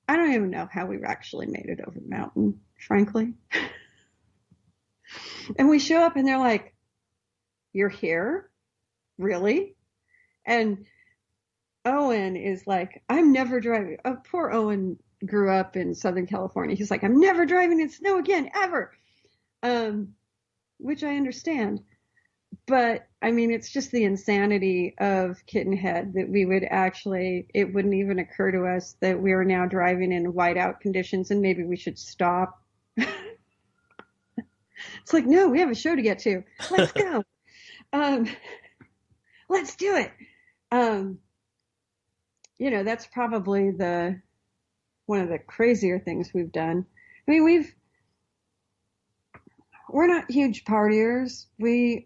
I don't even know how we actually made it over the mountain, frankly. And we show up, and they're like, "You're here? Really?" And Owen is like, "I'm never driving." Oh, poor Owen grew up in Southern California. He's like, "I'm never driving in snow again, ever." Which I understand. But, I mean, it's just the insanity of Kittenhead that it wouldn't even occur to us that we are now driving in whiteout conditions and maybe we should stop. It's like, no, we have a show to get to. Let's go. Let's do it. That's probably one of the crazier things we've done. I mean, we're not huge partiers. We're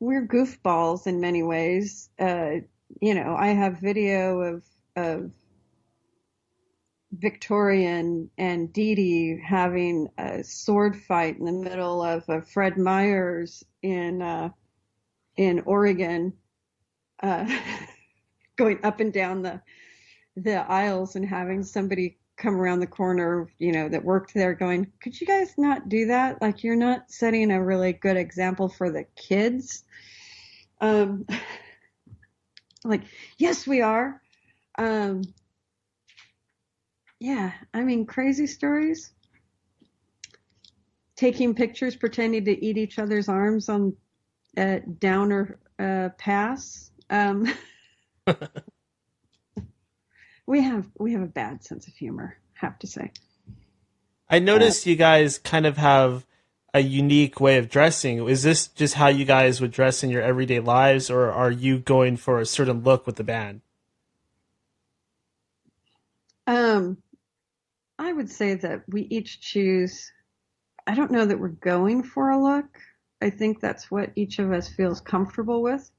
goofballs in many ways. I have video of Victoria and Dee Dee having a sword fight in the middle of a Fred Meyer's in Oregon, going up and down the aisles and having somebody come around the corner, that worked there going, "Could you guys not do that? Like, you're not setting a really good example for the kids." Like, yes, we are. Yeah, crazy stories. Taking pictures, pretending to eat each other's arms on Downer Pass. We have a bad sense of humor, I have to say. I noticed you guys kind of have a unique way of dressing. Is this just how you guys would dress in your everyday lives, or are you going for a certain look with the band? I would say that we each choose. I don't know that we're going for a look. I think that's what each of us feels comfortable with.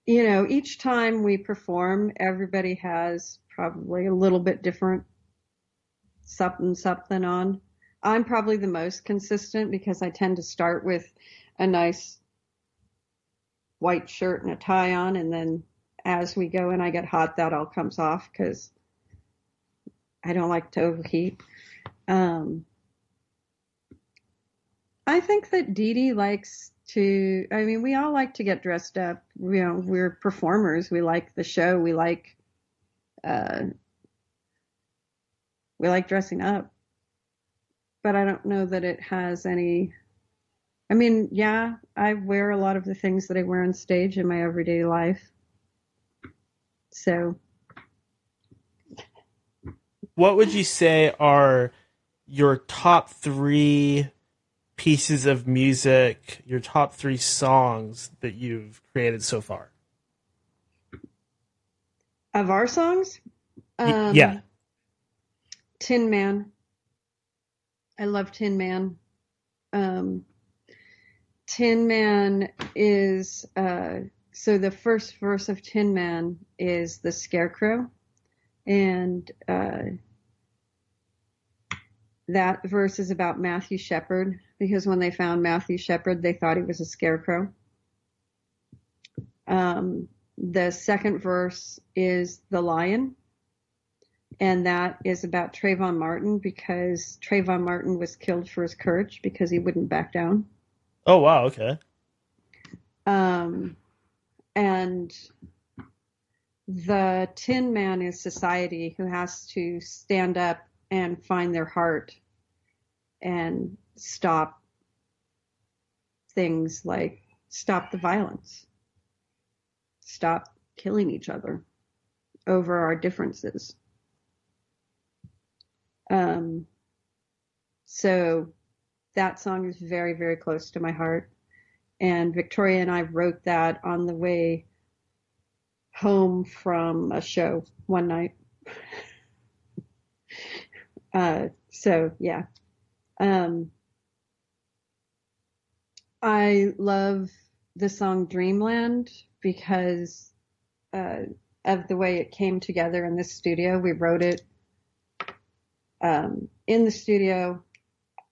Each time we perform, everybody has probably a little bit different something on. I'm probably the most consistent because I tend to start with a nice white shirt and a tie on, and then as we go and I get hot, that all comes off because I don't like to overheat. I think that Dee Dee likes to, we all like to get dressed up. We're performers. We like the show. We like We like dressing up. But I don't know that it has any. I mean, yeah, I wear a lot of the things that I wear on stage in my everyday life. So, What would you say are your top 3 pieces of music, your top 3 songs that you've created so far? of our songs, Yeah. Tin Man. I love Tin Man. Tin Man is, so the first verse of Tin Man is the Scarecrow. And that verse is about Matthew Shepard, because when they found Matthew Shepard, they thought he was a scarecrow. The second verse is the Lion, and that is about Trayvon Martin, because Trayvon Martin was killed for his courage because he wouldn't back down. Oh, wow, okay. And the Tin Man is society, who has to stand up and find their heart and stop things like stop the violence, stop killing each other over our differences. So that song is very, very close to my heart. And Victoria and I wrote that on the way home from a show one night. So yeah. I love the song Dreamland because of the way it came together in the studio. We wrote it in the studio.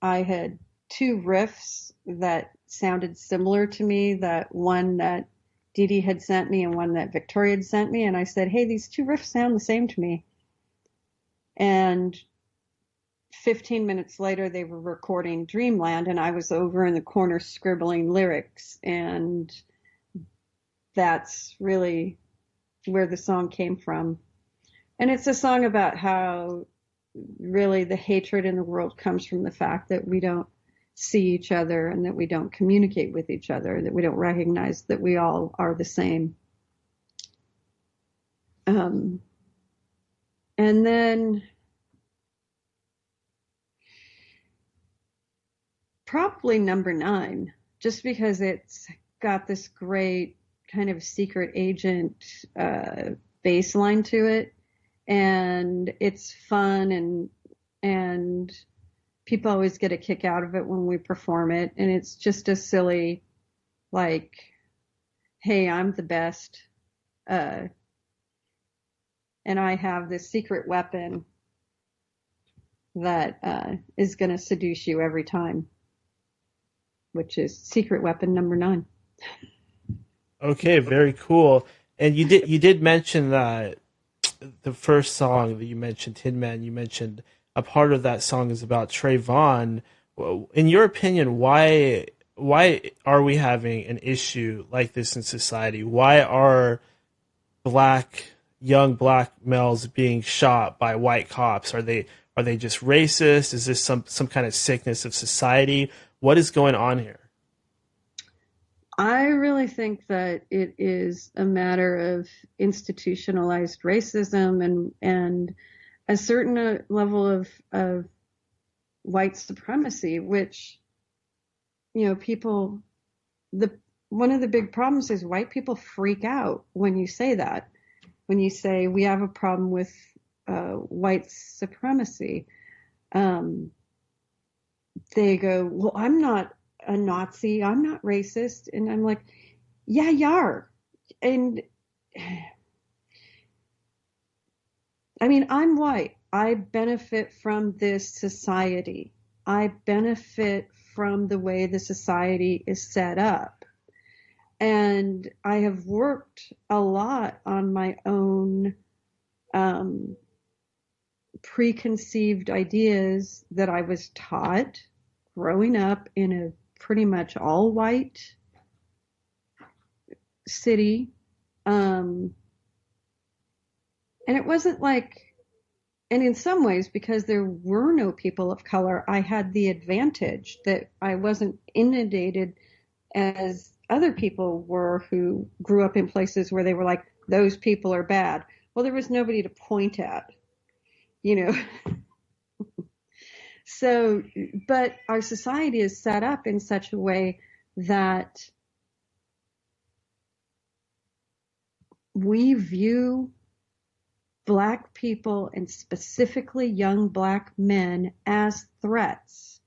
I had 2 riffs that sounded similar to me, that one that Dee Dee had sent me and one that Victoria had sent me. And I said, hey, these 2 riffs sound the same to me. And 15 minutes later, they were recording Dreamland, and I was over in the corner scribbling lyrics. And that's really where the song came from. And it's a song about how really the hatred in the world comes from the fact that we don't see each other and that we don't communicate with each other, that we don't recognize that we all are the same. And then probably number 9, just because it's got this great kind of secret agent bass line to it, and it's fun, and people always get a kick out of it when we perform it, and it's just a silly, like, hey, I'm the best, and I have this secret weapon that is going to seduce you every time, which is secret weapon number 9. Okay, very cool. And you did mention that the first song that you mentioned, Tin Man, you mentioned a part of that song is about Trayvon. In your opinion, why are we having an issue like this in society? Why are young black males being shot by white cops? Are they just racist? Is this some kind of sickness of society? What is going on here? I really think that it is a matter of institutionalized racism and a certain level of white supremacy, which, people, one of the big problems is white people freak out when you say that. When you say we have a problem with white supremacy, they go, well, I'm not a Nazi, I'm not racist. And I'm like, yeah, you are. And I mean, I'm white. I benefit from this society. I benefit from the way the society is set up. And I have worked a lot on my own preconceived ideas that I was taught growing up in a pretty much all white city. And it wasn't like And in some ways, because there were no people of color, I had the advantage that I wasn't inundated as other people were who grew up in places where they were like, those people are bad. Well, there was nobody to point at, you know. So, but our society is set up in such a way that we view Black people, and specifically young Black men, as threats.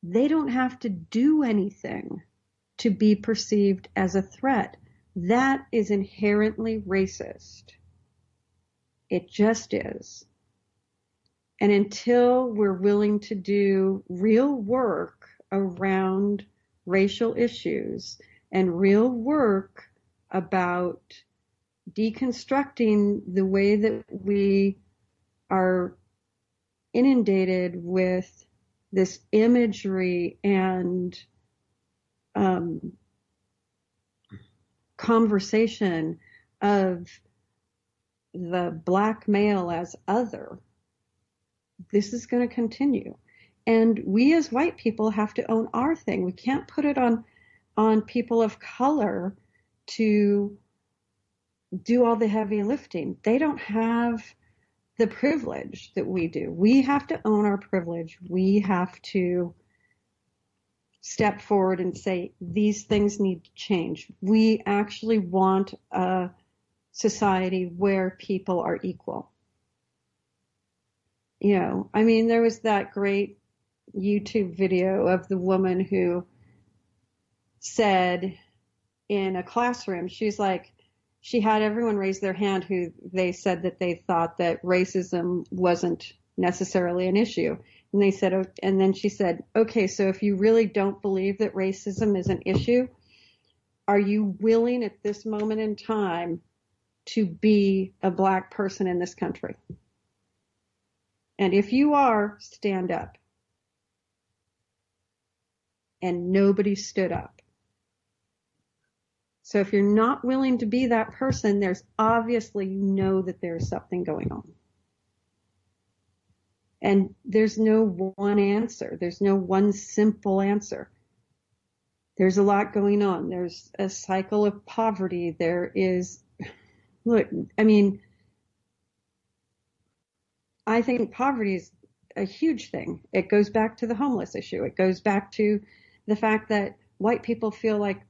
They don't have to do anything to be perceived as a threat. That is inherently racist. It just is. And until we're willing to do real work around racial issues and real work about deconstructing the way that we are inundated with this imagery and conversation of the Black male as other, this is going to continue. And we as white people have to own our thing. We can't put it on people of color to do all the heavy lifting. They don't have the privilege that we do. We have to own our privilege. We have to step forward and say, these things need to change. We actually want a society where people are equal. You know, I mean, there was that great YouTube video of the woman who said in a classroom, she's like, she had everyone raise their hand who they said that they thought that racism wasn't necessarily an issue. And they said, and then she said, okay, so if you really don't believe that racism is an issue, are you willing at this moment in time to be a Black person in this country? And if you are, stand up. And nobody stood up. So if you're not willing to be that person, there's obviously, you know that there's something going on. And there's no one answer. There's no one simple answer. There's a lot going on. There's a cycle of poverty. There is, look, I mean, I think poverty is a huge thing. It goes back to the homeless issue. It goes back to the fact that white people feel like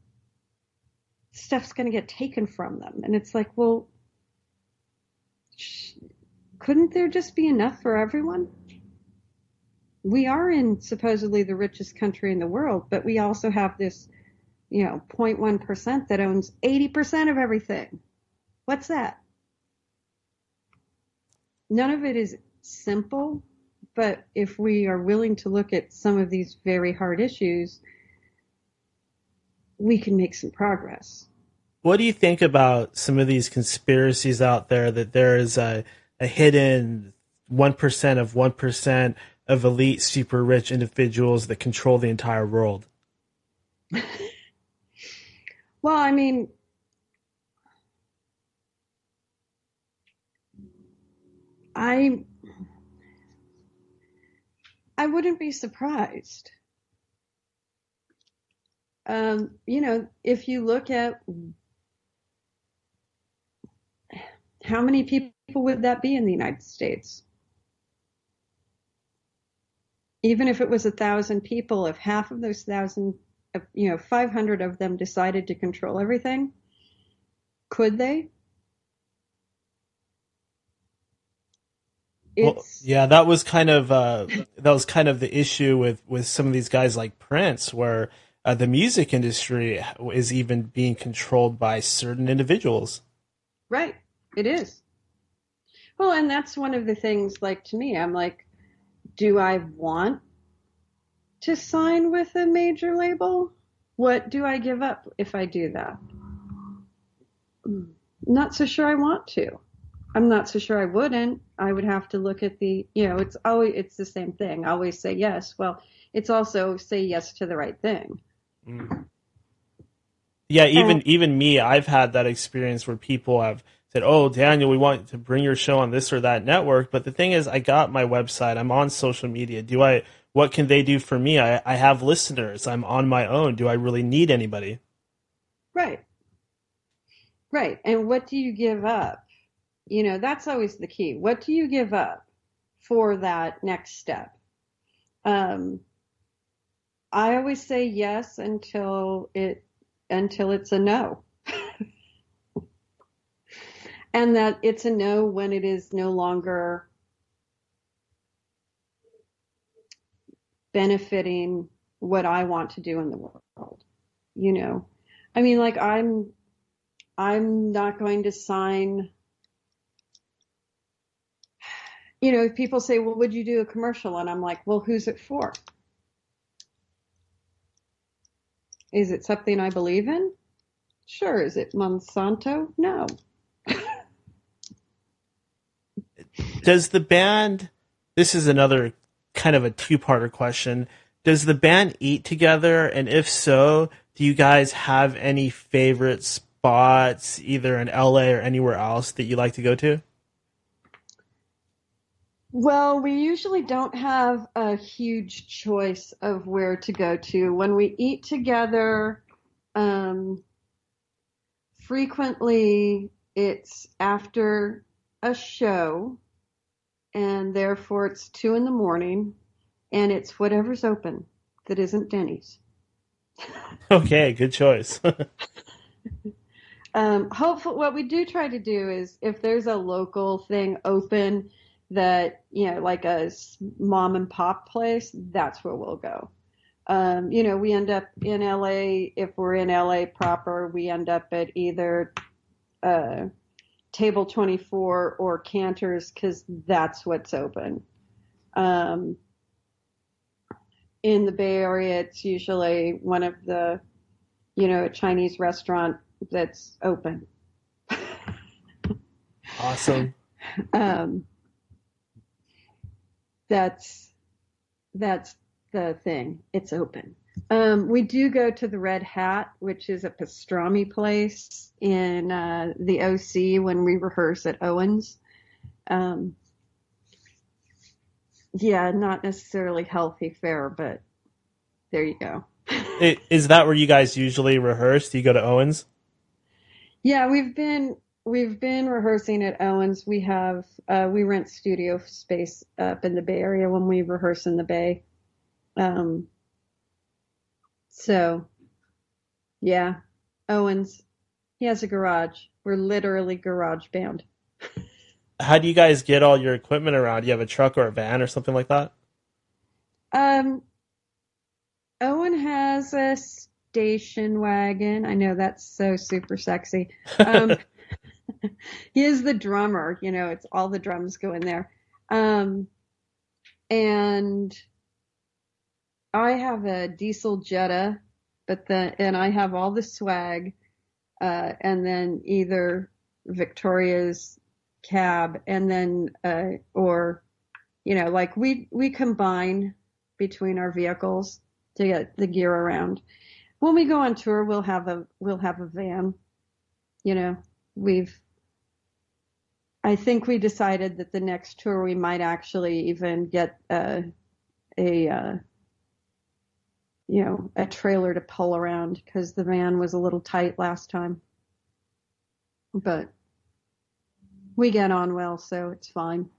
stuff's going to get taken from them. And it's like, well, couldn't there just be enough for everyone? We are in supposedly the richest country in the world, but we also have this, 0.1% that owns 80% of everything. What's that? None of it is simple, but if we are willing to look at some of these very hard issues, we can make some progress. What do you think about some of these conspiracies out there that there is a hidden 1% of 1% of elite super rich individuals that control the entire world? Well, I mean, I wouldn't be surprised. If you look at how many people would that be in the United States? Even if it was 1,000 people, if half of those 1,000, 500 of them decided to control everything, could they? Well, yeah, that was kind of the issue with some of these guys like Prince, where the music industry is even being controlled by certain individuals. Right, it is. Well, and that's one of the things, like, to me, I'm like, do I want to sign with a major label? What do I give up if I do that? Not so sure I want to. I'm not so sure I wouldn't. I would have to look at it's the same thing. I always say yes. Well, it's also say yes to the right thing. Mm. Yeah, even me, I've had that experience where people have said, "Oh, Daniel, we want to bring your show on this or that network." But the thing is, I got my website. I'm on social media. What can they do for me? I have listeners. I'm on my own. Do I really need anybody? Right. Right. And what do you give up? You know, that's always the key. What do you give up for that next step? I always say yes until it's a no. And that it's a no when it is no longer benefiting what I want to do in the world. You know, I mean, like I'm not going to sign, you know, if people say, well, would you do a commercial? And I'm like, well, who's it for? Is it something I believe in? Sure. Is it Monsanto? No. Does the band, this is another kind of a two-parter question, does the band eat together? And if so, do you guys have any favorite spots either in LA or anywhere else that you like to go to? Well, we usually don't have a huge choice of where to go to. When we eat together, frequently it's after a show, and therefore it's 2 a.m, and it's whatever's open that isn't Denny's. Okay, good choice. Hopefully, what we do try to do is if there's a local thing open that, you know, like a mom and pop place, that's where we'll go. You know, we end up in LA, if we're in LA proper, we end up at either Table 24 or Cantor's because that's what's open. In the Bay Area, it's usually one of the, you know, a Chinese restaurant that's open. Awesome. That's the thing. It's open. We do go to the Red Hat, which is a pastrami place in the OC when we rehearse at Owens. Yeah, not necessarily healthy fare, but there you go. Is that where you guys usually rehearse? Do you go to Owens? Yeah, we've been rehearsing at Owens. We rent studio space up in the Bay Area when we rehearse in the Bay. So yeah, Owens, he has a garage. We're literally garage band. How do you guys get all your equipment around? Do you have a truck or a van or something like that? Owen has a station wagon. I know that's so super sexy. He is the drummer, you know, it's all the drums go in there. And I have a diesel Jetta, and I have all the swag, and then either Victoria's cab, and then, or, you know, like we combine between our vehicles to get the gear around. When we go on tour, we'll have a van. You know, I think we decided that the next tour we might actually even get a trailer to pull around because the van was a little tight last time. But we get on well, so it's fine.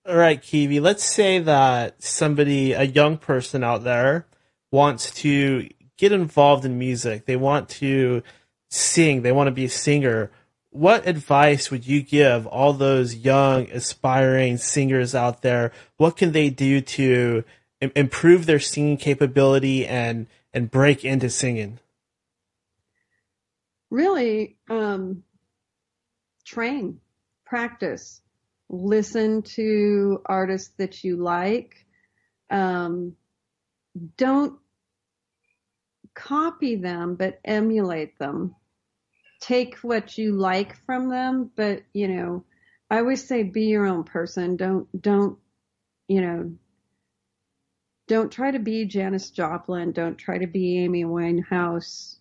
All right, Kiwi, let's say that a young person out there, wants to get involved in music. They want to sing. They want to be a singer. What advice would you give all those young, aspiring singers out there? What can they do to improve their singing capability and break into singing? Really, train, practice, listen to artists that you like. Don't copy them, but emulate them. Take what you like from them, but, you know, I always say be your own person. Don't try to be Janis Joplin. Don't try to be Amy Winehouse.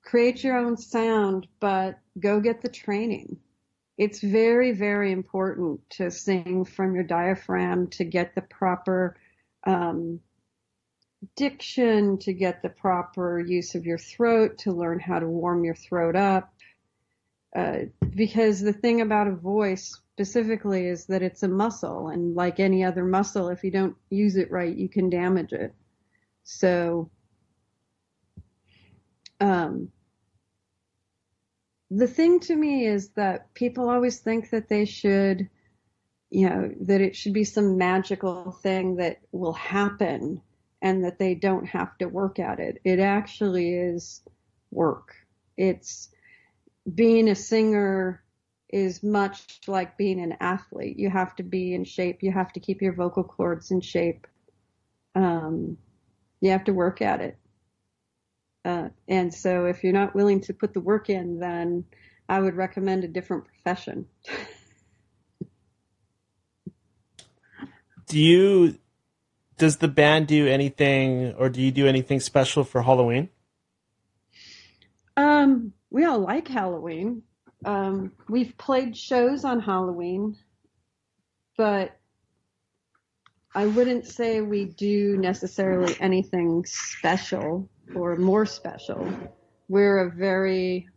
create your own sound, but go get the training. It's very, very important to sing from your diaphragm, to get the proper diction, to get the proper use of your throat, to learn how to warm your throat up. Because the thing about a voice specifically is that it's a muscle, and like any other muscle, if you don't use it right, you can damage it. So the thing to me is that people always think that they should, that it should be some magical thing that will happen and that they don't have to work at it. It actually is work. It's being a singer is much like being an athlete. You have to be in shape. You have to keep your vocal cords in shape. You have to work at it. And so if you're not willing to put the work in, then I would recommend a different profession. Does the band do anything, or do you do anything special for Halloween? We all like Halloween. We've played shows on Halloween, but I wouldn't say we do necessarily anything special or more special. We're a very,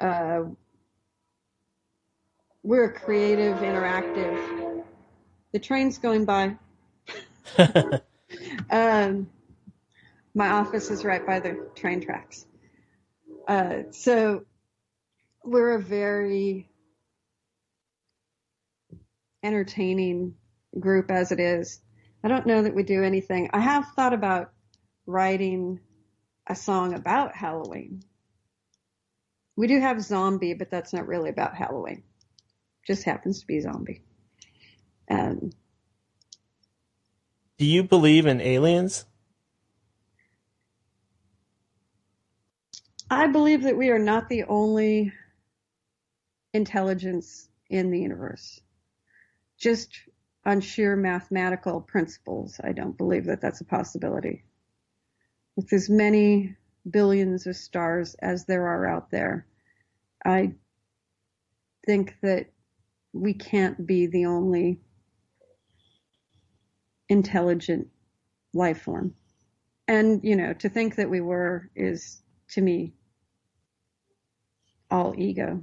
we're a creative, interactive. The train's going by. My office is right by the train tracks. So we're a very entertaining group as it is. I don't know that we do anything. I have thought about writing a song about Halloween. We do have Zombie, but that's not really about Halloween. Just happens to be zombie. Do you believe in aliens? I believe that we are not the only intelligence in the universe. Just on sheer mathematical principles, I don't believe that that's a possibility. With as many billions of stars as there are out there, I think that we can't be the only intelligent life form. And, to think that we were is, to me, all ego.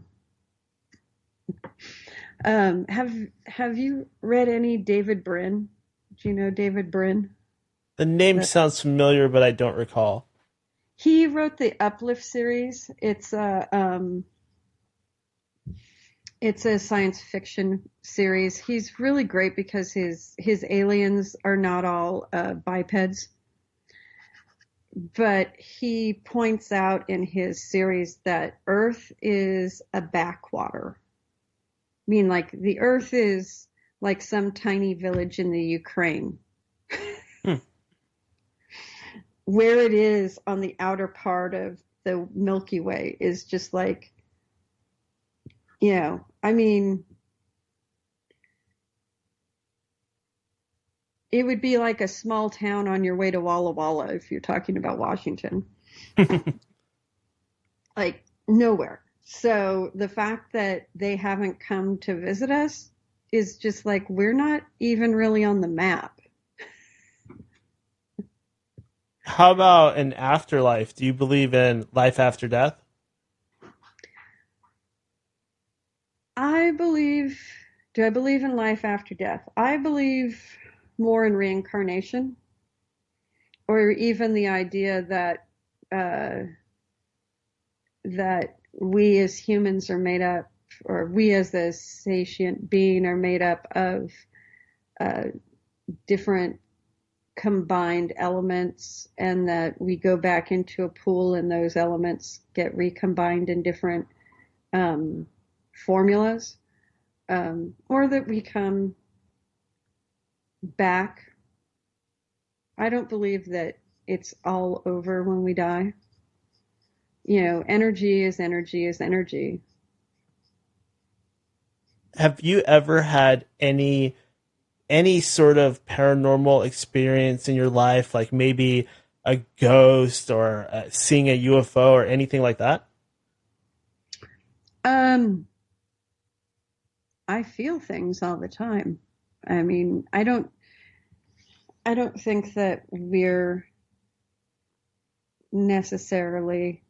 Have you read any David Brin? Do you know David Brin? The name sounds familiar, but I don't recall. He wrote the Uplift series. It's a science fiction series. He's really great because his aliens are not all bipeds. But he points out in his series that Earth is a backwater. I mean, like, the Earth is like some tiny village in the Ukraine. Where it is on the outer part of the Milky Way is just like, I mean, it would be like a small town on your way to Walla Walla if you're talking about Washington. Like, nowhere. So the fact that they haven't come to visit us is just like, we're not even really on the map. How about an afterlife? Do you believe in life after death? Do I believe in life after death? I believe more in reincarnation, or even the idea that that we as humans are made up, or we as the sentient being are made up of different combined elements, and that we go back into a pool and those elements get recombined in different formulas, or that we come back. I don't believe that it's all over when we die. Energy is energy is energy. Have you ever had any sort of paranormal experience in your life? Like maybe a ghost or seeing a UFO or anything like that? I feel things all the time. I mean, I don't think that we're necessarily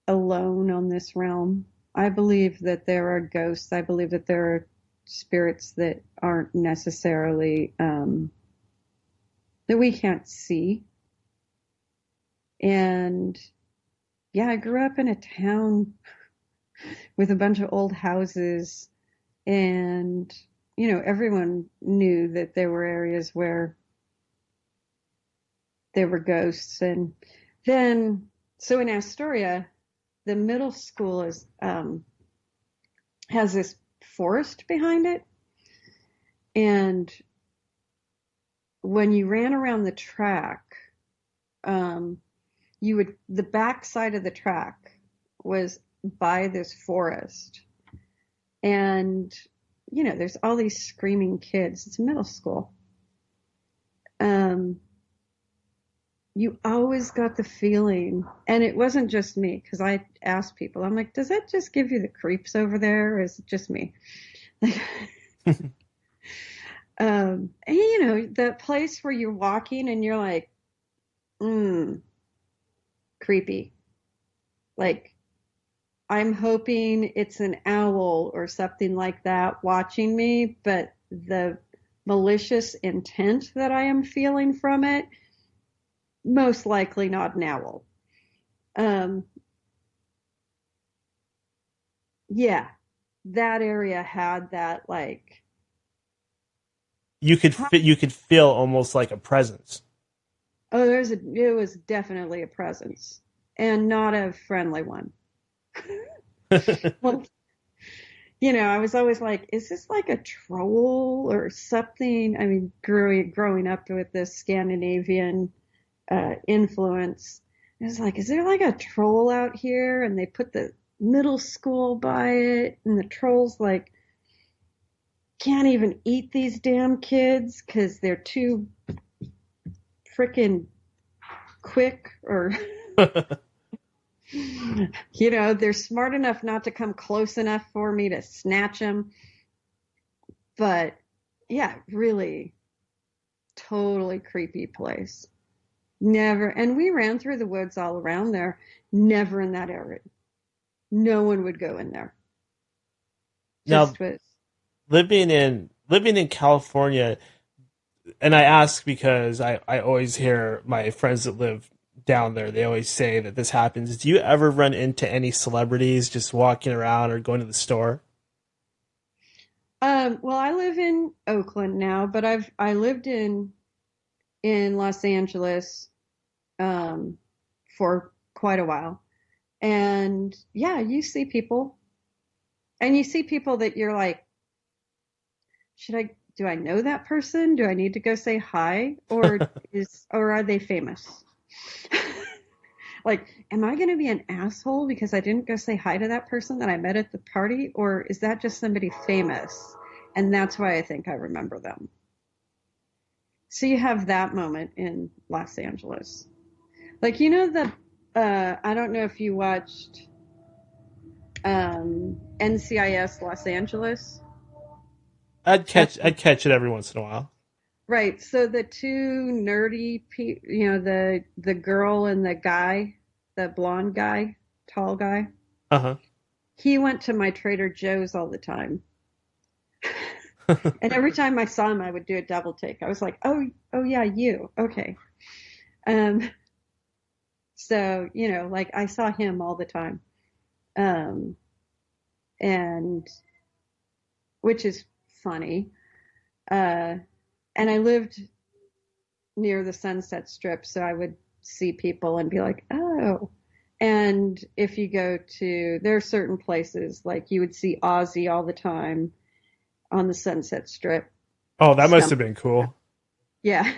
alone on this realm. I believe that there are ghosts. I believe that there are spirits that aren't necessarily that we can't see. And yeah, I grew up in a town with a bunch of old houses, and everyone knew that there were areas where there were ghosts. And then, so in Astoria, the middle school has this forest behind it, and when you ran around the track, the back side of the track was by this forest, and there's all these screaming kids. It's middle school. You always got the feeling, and it wasn't just me, because I asked people, I'm like, does that just give you the creeps over there, or is it just me? And the place where you're walking and you're like, creepy. Like, I'm hoping it's an owl or something like that watching me, but the malicious intent that I am feeling from it, most likely not an owl. Yeah, that area had that, like, You could feel almost like a presence. oh, it was definitely a presence, and not a friendly one. Well, I was always like, is this like a troll or something? I mean, growing up with this Scandinavian influence, I was like, is there like a troll out here? And they put the middle school by it, and the trolls like can't even eat these damn kids because they're too freaking quick, or they're smart enough not to come close enough for me to snatch them. But yeah, really totally creepy place. Never. And we ran through the woods all around there, never in that area. No one would go in there. Just Now, living in California, and I ask because I always hear my friends that live down there, they always say that this happens. Do you ever run into any celebrities just walking around or going to the store? Well, I live in Oakland now, but I lived in Los Angeles for quite a while. And yeah, you see people. And you see people that you're like, do I know that person? Do I need to go say hi? Or are they famous? Like, am I going to be an asshole because I didn't go say hi to that person that I met at the party? Or is that just somebody famous? And that's why I think I remember them. So you have that moment in Los Angeles. Like, I don't know if you watched NCIS Los Angeles. I'd catch it every once in a while. Right. So the two nerdy the girl and the guy, the blonde guy, tall guy. Uh-huh. He went to my Trader Joe's all the time. And every time I saw him, I would do a double take. I was like, oh yeah, you. Okay. So, like, I saw him all the time. And which is funny. And I lived near the Sunset Strip, so I would see people and be like, oh. And if you go there are certain places, like you would see Ozzie all the time on the Sunset Strip. Oh, that must have been cool. Yeah.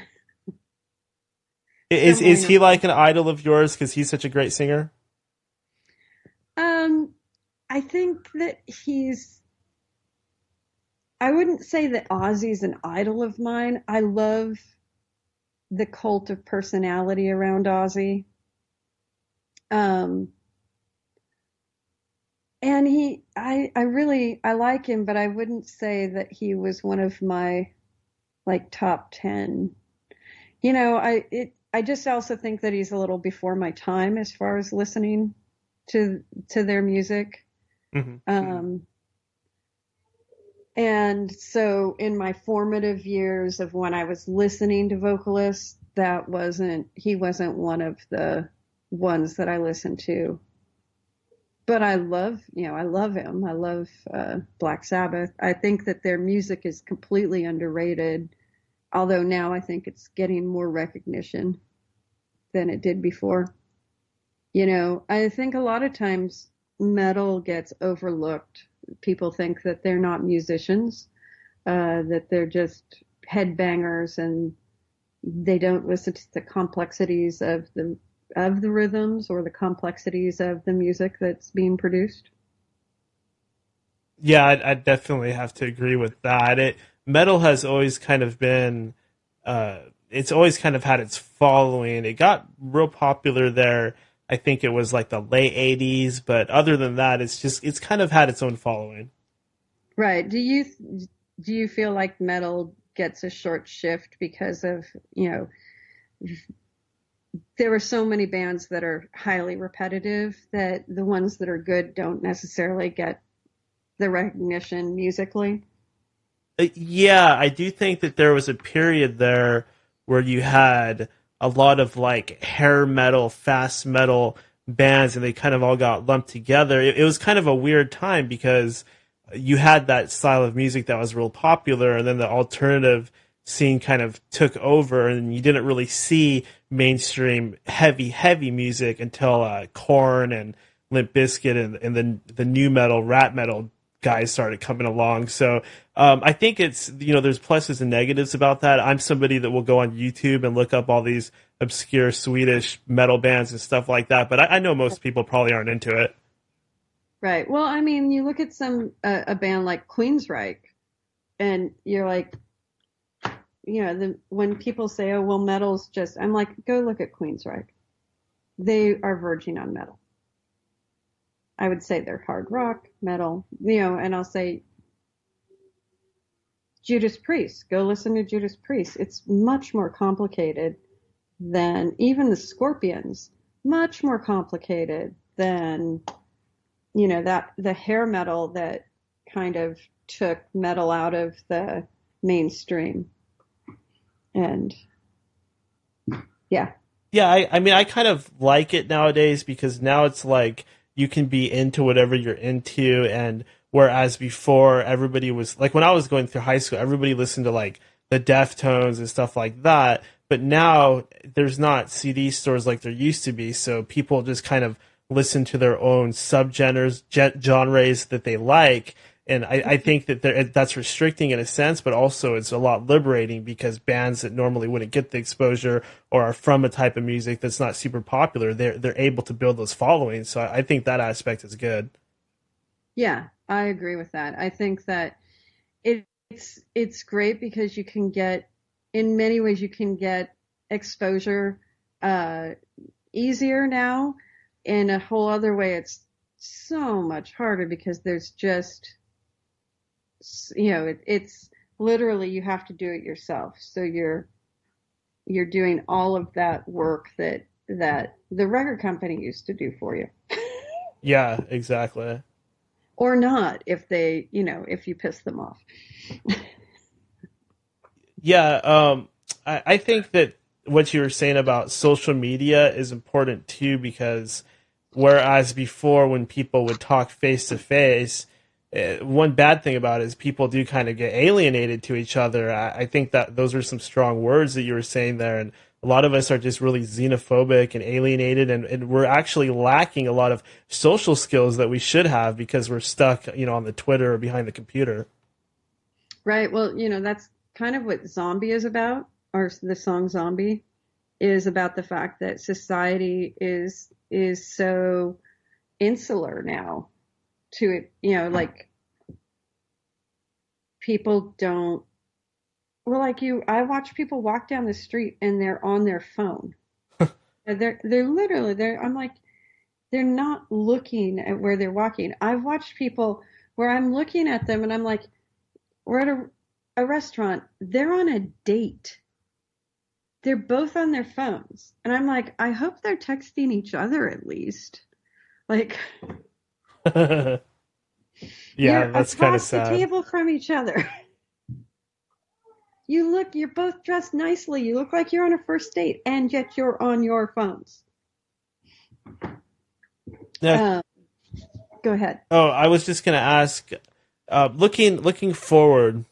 Is he like an idol of yours because he's such a great singer? I think that I wouldn't say that Ozzie's an idol of mine. I love the cult of personality around Ozzie. And I like him, but I wouldn't say that he was one of my like top 10. You know, I just also think that he's a little before my time as far as listening to their music. Mm-hmm. And so in my formative years of when I was listening to vocalists, he wasn't one of the ones that I listened to. But I love him. I love Black Sabbath. I think that their music is completely underrated, although now I think it's getting more recognition than it did before. You know, I think a lot of times metal gets overlooked. People think that they're not musicians, that they're just headbangers, and they don't listen to the complexities of the rhythms or the complexities of the music that's being produced. Yeah, I definitely have to agree with that. Metal has always kind of been, it's always kind of had its following. It got real popular there. I think it was like the late 80s, but other than that, it's kind of had its own following. Right. Do you feel like metal gets a short shift because of, you know, there are so many bands that are highly repetitive that the ones that are good don't necessarily get the recognition musically? Yeah, I do think that there was a period there where you had a lot of like hair metal, fast metal bands, and they kind of all got lumped together. It was kind of a weird time because you had that style of music that was real popular, and then the alternative scene kind of took over, and you didn't really see mainstream heavy music until Korn and Limp Bizkit and the new metal, rap metal guys started coming along. So I think it's, you know, there's pluses and negatives about that. I'm somebody that will go on YouTube and look up all these obscure Swedish metal bands and stuff like that, but I know most people probably aren't into it. Right. Well, I mean, you look at a band like Queensryche, and you're like, you know, when people say, "Oh, well, metal's just," I'm like, go look at Queensryche. They are verging on metal. I would say they're hard rock, metal, you know, and I'll say Judas Priest. Go listen to Judas Priest. It's much more complicated than even the Scorpions. Much more complicated than, you know, that the hair metal that kind of took metal out of the mainstream. And yeah. Yeah, I mean, I kind of like it nowadays because now it's like you can be into whatever you're into, and whereas before everybody was like, when I was going through high school, everybody listened to like the Deftones and stuff like that, but now there's not CD stores like there used to be, so people just kind of listen to their own subgenres, genres that they like. And I think that that's restricting in a sense, but also it's a lot liberating because bands that normally wouldn't get the exposure or are from a type of music that's not super popular, they're able to build those followings. So I think that aspect is good. Yeah, I agree with that. I think that it's great because you can get, in many ways, you can get exposure easier now. In a whole other way, it's so much harder because there's just, you know, it's literally you have to do it yourself. So you're doing all of that work that the record company used to do for you. Yeah, exactly. Or not, if they, you know, if you piss them off. Yeah, I think that what you were saying about social media is important too, because whereas before when people would talk face to face, one bad thing about it is people do kind of get alienated to each other. I think that those are some strong words that you were saying there, and a lot of us are just really xenophobic and alienated, and we're actually lacking a lot of social skills that we should have because we're stuck, you know, on the Twitter or behind the computer. Right. Well, you know, that's kind of what Zombie is about, or the song Zombie is about, the fact that society is so insular now to it, you know, like people don't, Well, like you, I watch people walk down the street and they're on their phone. They're literally there. I'm like, they're not looking at where they're walking. I've watched people where I'm looking at them and I'm like, we're at a restaurant. They're on a date. They're both on their phones. And I'm like, I hope they're texting each other at least. Like, Yeah, you're that's kind of across the sad. table from each other. You're both dressed nicely. You look like you're on a first date, and yet you're on your phones. Now, Go ahead. I was just going to ask, looking forward,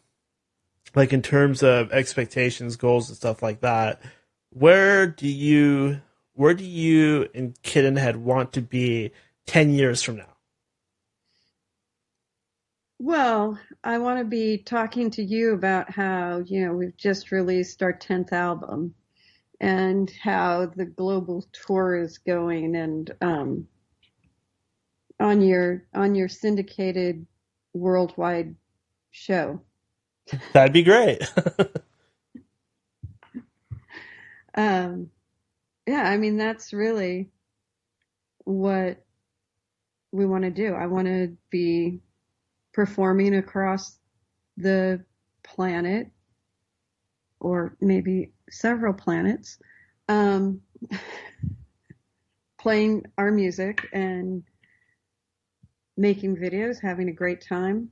like in terms of expectations, goals, and stuff like that, where do you and Kittenhead want to be 10 years from now? Well, I want to be talking to you about how, we've just released our 10th album and how the global tour is going, and on your syndicated worldwide show. That'd be great. Yeah, I mean, that's really what we want to do. I want to be performing across the planet, or maybe several planets, playing our music and making videos, having a great time,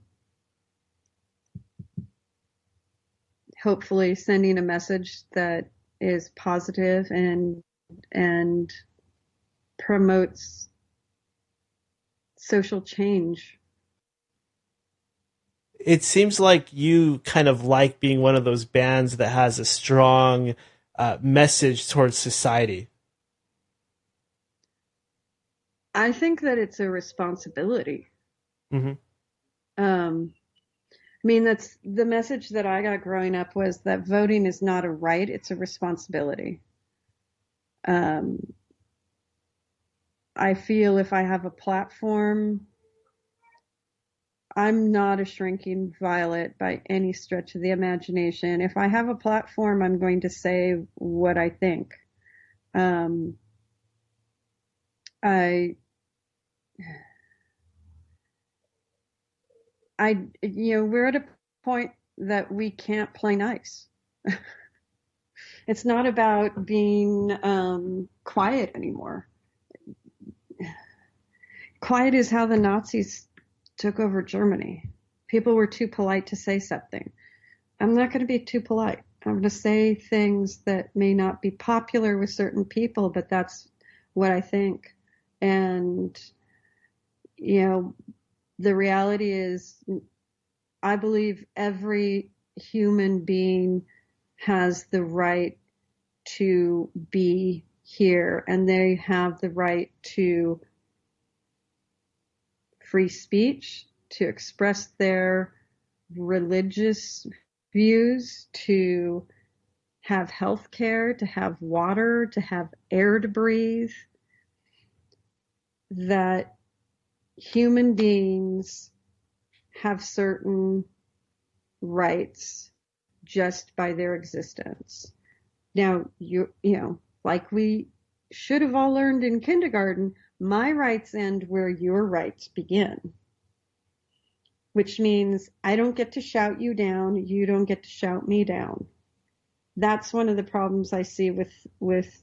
hopefully sending a message that is positive and promotes social change. It seems like you kind of like being one of those bands that has a strong message towards society. I think that it's a responsibility. Mm-hmm. I mean, that's the message that I got growing up, was that voting is not a right, it's a responsibility. I feel if I have a platform, I'm not a shrinking violet by any stretch of the imagination. If I have a platform, I'm going to say what I think. We're at a point that we can't play nice. It's not about being quiet anymore. Quiet is how the Nazis took over Germany. People were too polite to say something. I'm not going to be too polite. I'm going to say things that may not be popular with certain people, but that's what I think. And, the reality is, I believe every human being has the right to be here, and they have the right to free speech, to express their religious views, to have health care, to have water, to have air to breathe. That human beings have certain rights just by their existence. Now, like we should have all learned in kindergarten, my rights end where your rights begin, which means I don't get to shout you down. You don't get to shout me down. That's one of the problems I see with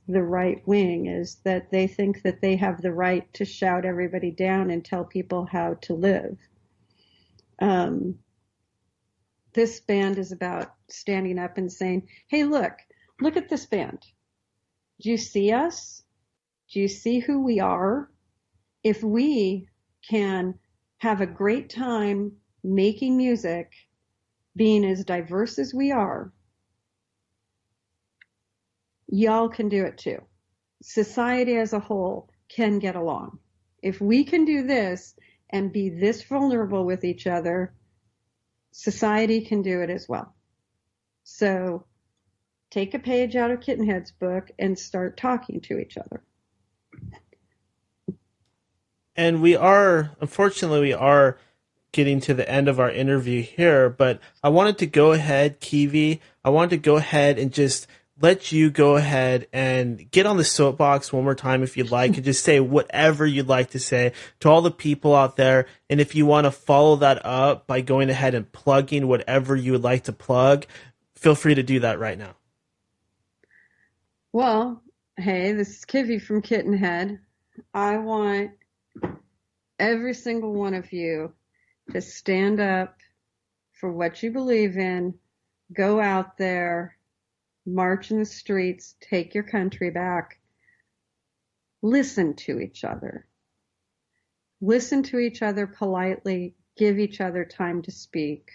the right wing, is that they think that they have the right to shout everybody down and tell people how to live. This band is about standing up and saying, hey, look at this band. Do you see us? Do you see who we are? If we can have a great time making music, being as diverse as we are, y'all can do it too. Society as a whole can get along. If we can do this and be this vulnerable with each other, society can do it as well. So take a page out of Kittenhead's book and start talking to each other. And unfortunately, we are getting to the end of our interview here, but I wanted to go ahead, Kiwi. I wanted to go ahead and just let you go ahead and get on the soapbox one more time if you'd like, and just say whatever you'd like to say to all the people out there. And if you want to follow that up by going ahead and plugging whatever you would like to plug, feel free to do that right now. Well, hey, this is Kivi from Kittenhead. I want every single one of you to stand up for what you believe in, go out there, march in the streets, take your country back. Listen to each other. Listen to each other politely. Give each other time to speak.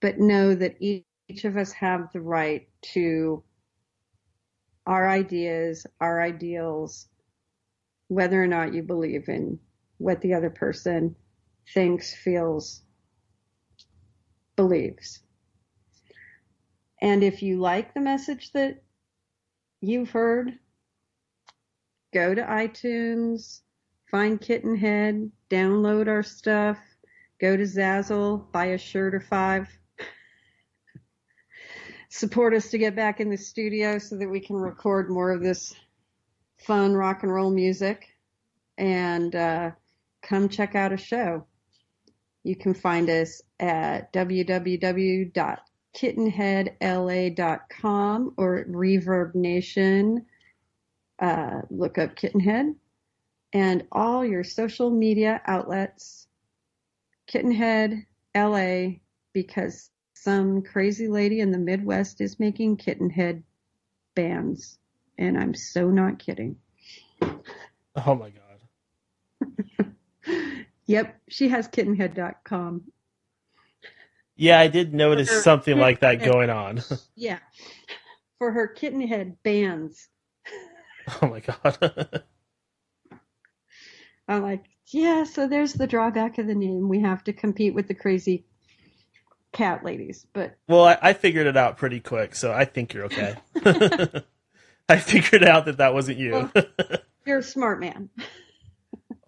But know that each of us have the right to our ideas, our ideals, whether or not you believe in what the other person thinks, feels, believes. And if you like the message that you've heard, go to iTunes, find Kittenhead, download our stuff, go to Zazzle, buy a shirt or 5. Support us to get back in the studio so that we can record more of this fun rock and roll music. And come check out a show. You can find us at www.kittenheadla.com or at Reverb Nation. Look up Kittenhead. And all your social media outlets, Kittenhead LA, because some crazy lady in the Midwest is making Kittenhead bands. And I'm so not kidding. Oh my God. Yep, she has kittenhead.com. Yeah, I did notice something like that going on. Yeah, for her Kittenhead bands. Oh my God. I'm like, yeah, so there's the drawback of the name. We have to compete with the crazy cat ladies. But well, I figured it out pretty quick, so I think you're okay. I figured out that wasn't you. Well, you're a smart man.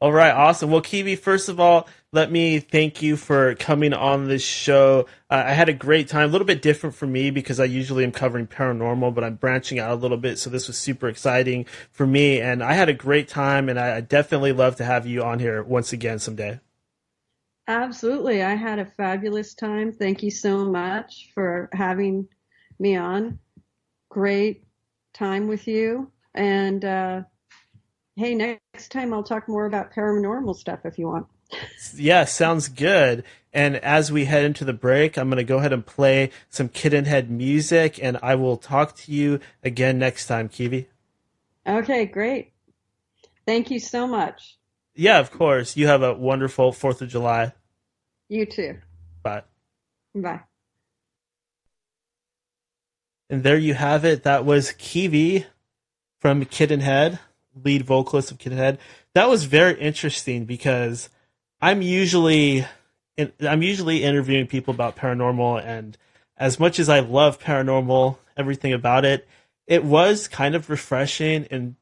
All right, awesome. Well, Kiwi, first of all, let me thank you for coming on this show. I had a great time, a little bit different for me because I usually am covering paranormal, but I'm branching out a little bit, so this was super exciting for me. And I had a great time, and I definitely love to have you on here once again someday. Absolutely. I had a fabulous time. Thank you so much for having me on. Great time with you. And hey, next time I'll talk more about paranormal stuff if you want. Yeah, sounds good. And as we head into the break, I'm going to go ahead and play some Kittenhead music, and I will talk to you again next time, Kiwi. Okay, great. Thank you so much. Yeah, of course. You have a wonderful 4th of July. You too. Bye. Bye. And there you have it. That was Kiwi from Kittenhead, lead vocalist of Kittenhead. That was very interesting because I'm usually interviewing people about paranormal, and as much as I love paranormal, everything about it, it was kind of refreshing and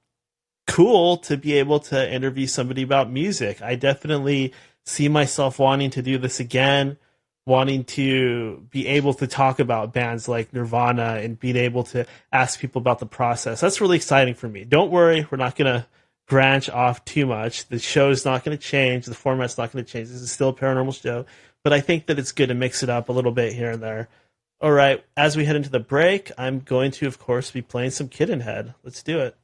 cool to be able to interview somebody about music. I definitely see myself wanting to do this again, wanting to be able to talk about bands like Nirvana and being able to ask people about the process. That's really exciting for me. Don't worry, we're not going to branch off too much. The show's not going to change. The format's not going to change. This is still a paranormal show, but I think that it's good to mix it up a little bit here and there. All right, as we head into the break, I'm going to, of course, be playing some Kittenhead. Let's do it.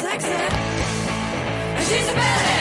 sexy, and she's a baddie.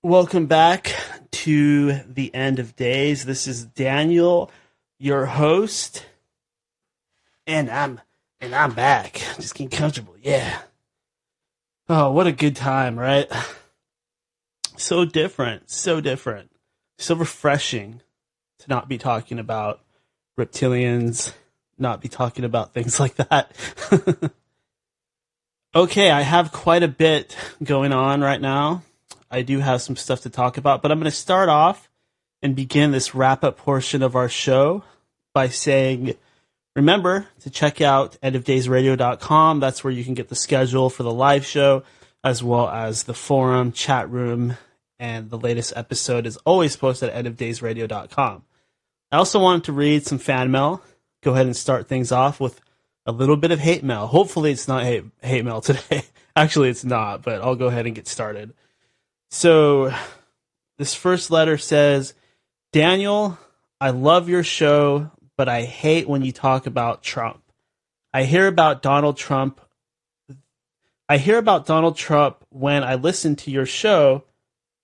Welcome back to the End of Days. This is Daniel, your host, and I'm back. Just getting comfortable. Yeah. Oh, what a good time, right? So different, so refreshing to not be talking about reptilians, not be talking about things like that. Okay, I have quite a bit going on right now. I do have some stuff to talk about, but I'm going to start off and begin this wrap-up portion of our show by saying, remember to check out endofdaysradio.com. That's where you can get the schedule for the live show, as well as the forum, chat room, and the latest episode is always posted at endofdaysradio.com. I also wanted to read some fan mail. Go ahead and start things off with a little bit of hate mail. Hopefully it's not hate mail today. Actually, it's not, but I'll go ahead and get started. So, this first letter says, Daniel, I love your show, but I hate when you talk about Trump. I hear about Donald Trump when I listen to your show.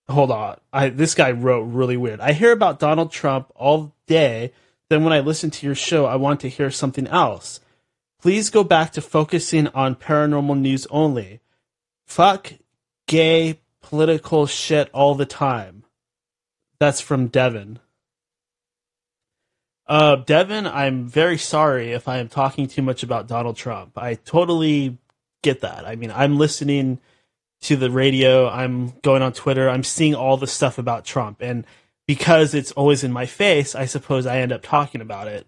Hold on. This guy wrote really weird. I hear about Donald Trump all day. Then when I listen to your show, I want to hear something else. Please go back to focusing on paranormal news only. Fuck gay political shit all the time. That's from Devin. Devin, I'm very sorry if I am talking too much about Donald Trump. I totally get that. I mean, I'm listening to the radio, I'm going on Twitter, I'm seeing all the stuff about Trump, and because it's always in my face, I suppose I end up talking about it.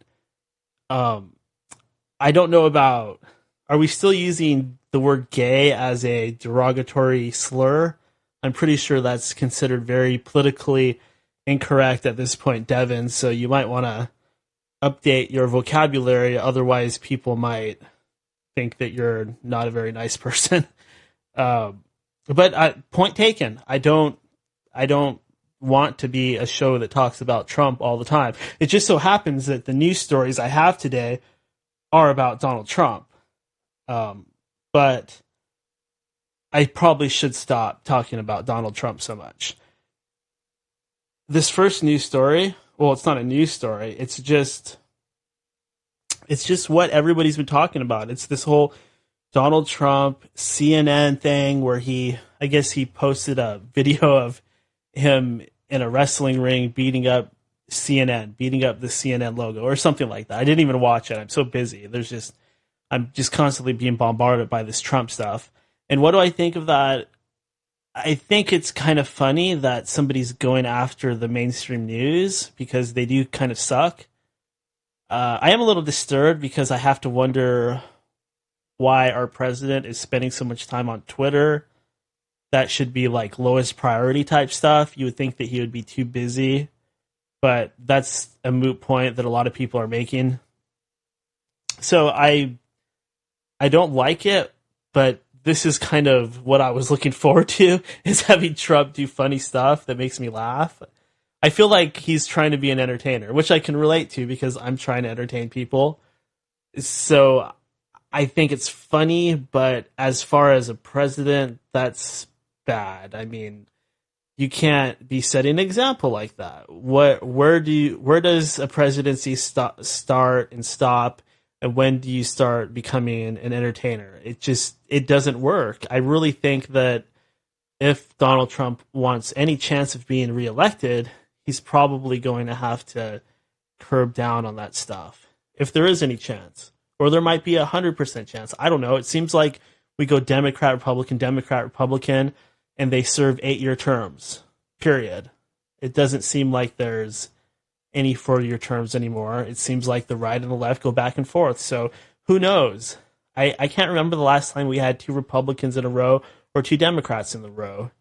I don't know about, are we still using the word gay as a derogatory slur? I'm pretty sure that's considered very politically incorrect at this point, Devin, so you might want to update your vocabulary, otherwise people might think that you're not a very nice person. But point taken. I don't want to be a show that talks about Trump all the time. It just so happens that the news stories I have today are about Donald Trump. But I probably should stop talking about Donald Trump so much. This first news story, well, it's not a news story. It's just what everybody's been talking about. It's this whole Donald Trump CNN thing where I guess he posted a video of him in a wrestling ring beating up the CNN logo or something like that. I didn't even watch it. I'm so busy. I'm just constantly being bombarded by this Trump stuff. And what do I think of that? I think it's kind of funny that somebody's going after the mainstream news because they do kind of suck. I am a little disturbed because I have to wonder why our president is spending so much time on Twitter. That should be like lowest priority type stuff. You would think that he would be too busy, but that's a moot point that a lot of people are making. So I don't like it, but this is kind of what I was looking forward to, is having Trump do funny stuff that makes me laugh. I feel like he's trying to be an entertainer, which I can relate to because I'm trying to entertain people. So I think it's funny, but as far as a president, that's bad. I mean, you can't be setting an example like that. Where does a presidency start and stop? And when do you start becoming an entertainer? It doesn't work. I really think that if Donald Trump wants any chance of being reelected, he's probably going to have to curb down on that stuff. If there is any chance. Or there might be 100% chance. I don't know. It seems like we go Democrat, Republican, and they serve 8-year terms. Period. It doesn't seem like there's any 4-year terms anymore. It seems like the right and the left go back and forth. So who knows? I can't remember the last time we had 2 Republicans in a row or 2 Democrats in a row.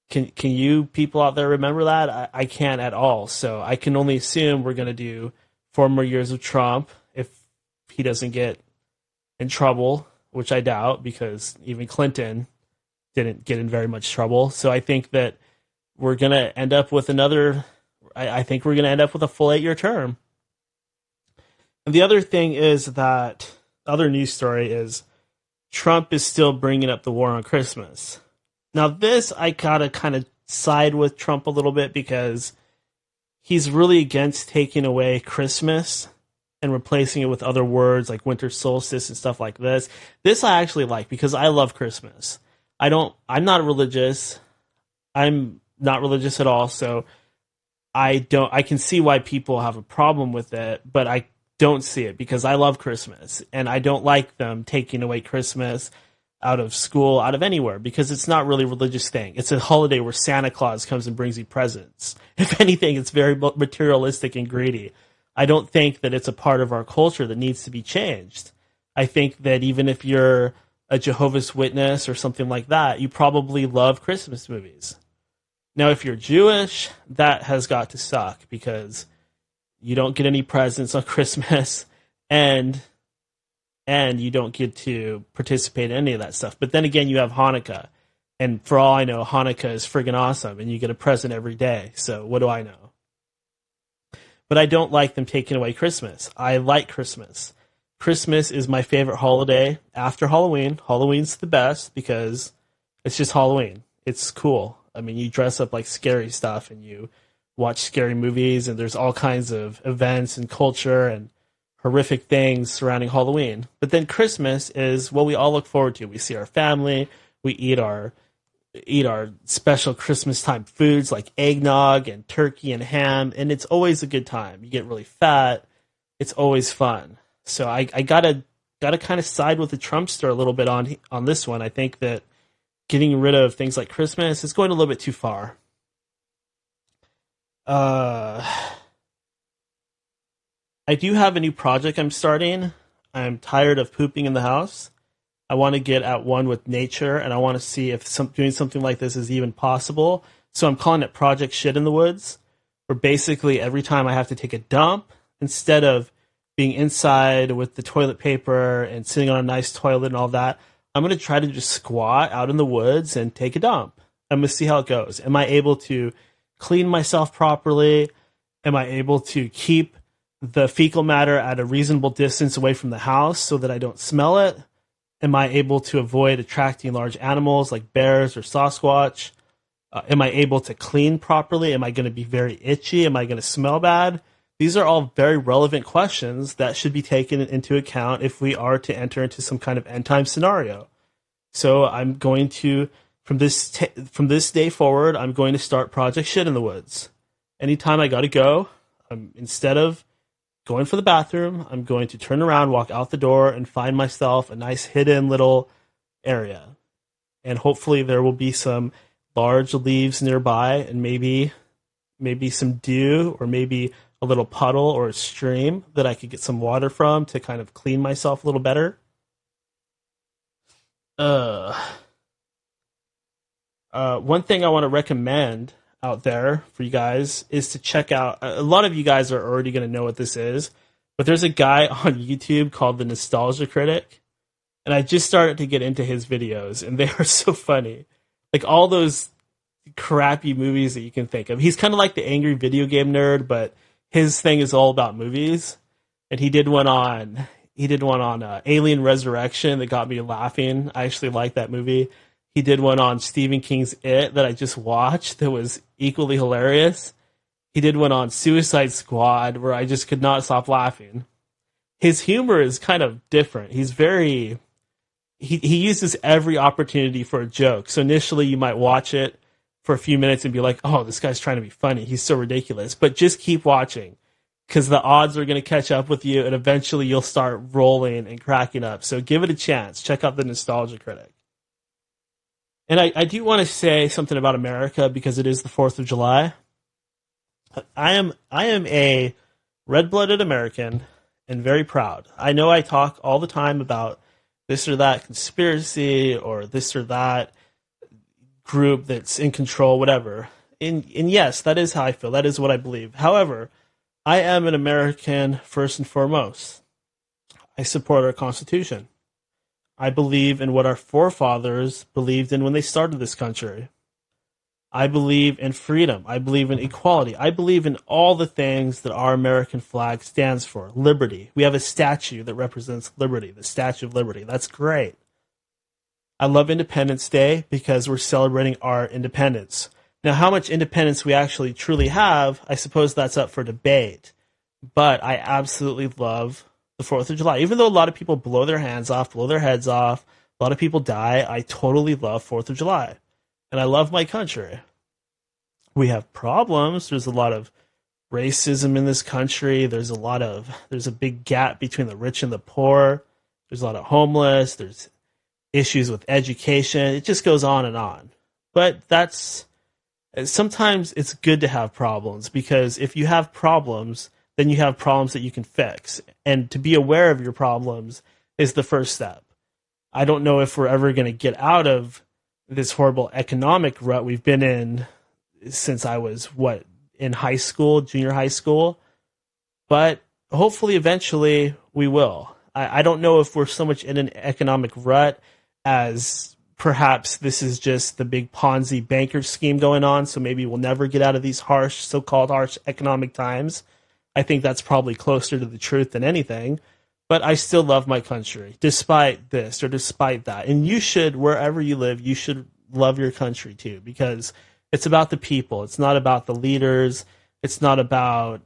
Can you people out there remember that? I can't at all. So I can only assume we're going to do 4 more years of Trump if he doesn't get in trouble, which I doubt because even Clinton didn't get in very much trouble. So I think that we're going to end up with I think we're going to end up with a full 8-year term. And the other thing is that, other news story is Trump is still bringing up the war on Christmas. Now this, I gotta kind of side with Trump a little bit because he's really against taking away Christmas and replacing it with other words like winter solstice and stuff like this. This I actually like because I love Christmas. I'm not religious. I'm not religious at all, so I can see why people have a problem with it, but I don't see it because I love Christmas and I don't like them taking away Christmas out of school, out of anywhere, because it's not really a religious thing. It's a holiday where Santa Claus comes and brings you presents. If anything, it's very materialistic and greedy. I don't think that it's a part of our culture that needs to be changed. I think that even if you're a Jehovah's Witness or something like that, you probably love Christmas movies. Now, if you're Jewish, that has got to suck because you don't get any presents on Christmas and you don't get to participate in any of that stuff. But then again, you have Hanukkah. And for all I know, Hanukkah is friggin' awesome, and you get a present every day. So what do I know? But I don't like them taking away Christmas. I like Christmas. Christmas is my favorite holiday after Halloween. Halloween's the best because it's just Halloween. It's cool. I mean, you dress up like scary stuff, and you watch scary movies, and there's all kinds of events and culture and horrific things surrounding Halloween. But then Christmas is what we all look forward to. We see our family, we eat our special Christmas time foods like eggnog and turkey and ham, and it's always a good time. You get really fat. It's always fun. So I gotta kind of side with the Trumpster a little bit on this one. I think that getting rid of things like Christmas is going a little bit too far. I do have a new project I'm starting. I'm tired of pooping in the house. I want to get at one with nature, and I want to see if doing something like this is even possible. So I'm calling it Project Shit in the Woods, where basically every time I have to take a dump, instead of being inside with the toilet paper and sitting on a nice toilet and all that, I'm going to try to just squat out in the woods and take a dump. I'm going to see how it goes. Am I able to clean myself properly? Am I able to keep the fecal matter at a reasonable distance away from the house so that I don't smell it? Am I able to avoid attracting large animals like bears or Sasquatch? Am I able to clean properly? Am I going to be very itchy? Am I going to smell bad? These are all very relevant questions that should be taken into account if we are to enter into some kind of end time scenario. So I'm going to, from this day forward, I'm going to start Project Shit in the Woods. Anytime I got to go, instead of going for the bathroom, I'm going to turn around, walk out the door, and find myself a nice hidden little area. And hopefully there will be some large leaves nearby, and maybe some dew, or maybe a little puddle or a stream that I could get some water from to kind of clean myself a little better. One thing I want to recommend out there for you guys is to check out, a lot of you guys are already going to know what this is, but there's a guy on YouTube called the Nostalgia Critic, and I just started to get into his videos, and they are so funny. Like all those crappy movies that you can think of. He's kind of like the angry video game nerd, but his thing is all about movies. And he did one on Alien Resurrection that got me laughing. I actually like that movie. He did one on Stephen King's It that I just watched that was equally hilarious. He did one on Suicide Squad where I just could not stop laughing. His humor is kind of different. He uses every opportunity for a joke. So initially you might watch it for a few minutes and be like, oh, this guy's trying to be funny. He's so ridiculous. But just keep watching because the odds are going to catch up with you and eventually you'll start rolling and cracking up. So give it a chance. Check out the Nostalgia Critic. And I do want to say something about America because it is the 4th of July. I am a red-blooded American and very proud. I know I talk all the time about this or that conspiracy or this or that group that's in control, whatever. And yes, that is how I feel. That is what I believe. However, I am an American first and foremost. I support our Constitution. I believe in what our forefathers believed in when they started this country. I believe in freedom. I believe in equality. I believe in all the things that our American flag stands for. Liberty. We have a statue that represents liberty, the Statue of Liberty. That's great. I love Independence Day because we're celebrating our independence. Now, how much independence we actually truly have, I suppose that's up for debate. But I absolutely love the 4th of July. Even though a lot of people blow their hands off, blow their heads off, a lot of people die, I totally love 4th of July. And I love my country. We have problems. There's a lot of racism in this country. There's a big gap between the rich and the poor. There's a lot of homeless. There's issues with education. It just goes on and on. But sometimes it's good to have problems, because if you have problems, then you have problems that you can fix. And to be aware of your problems is the first step. I don't know if we're ever going to get out of this horrible economic rut we've been in since I was, in high school, junior high school. But hopefully eventually we will. I don't know if we're so much in an economic rut as perhaps this is just the big Ponzi banker scheme going on, so maybe we'll never get out of these so-called harsh economic times. I think that's probably closer to the truth than anything. But I still love my country, despite this or despite that. And you should, wherever you live, you should love your country too, because it's about the people. It's not about the leaders. It's not about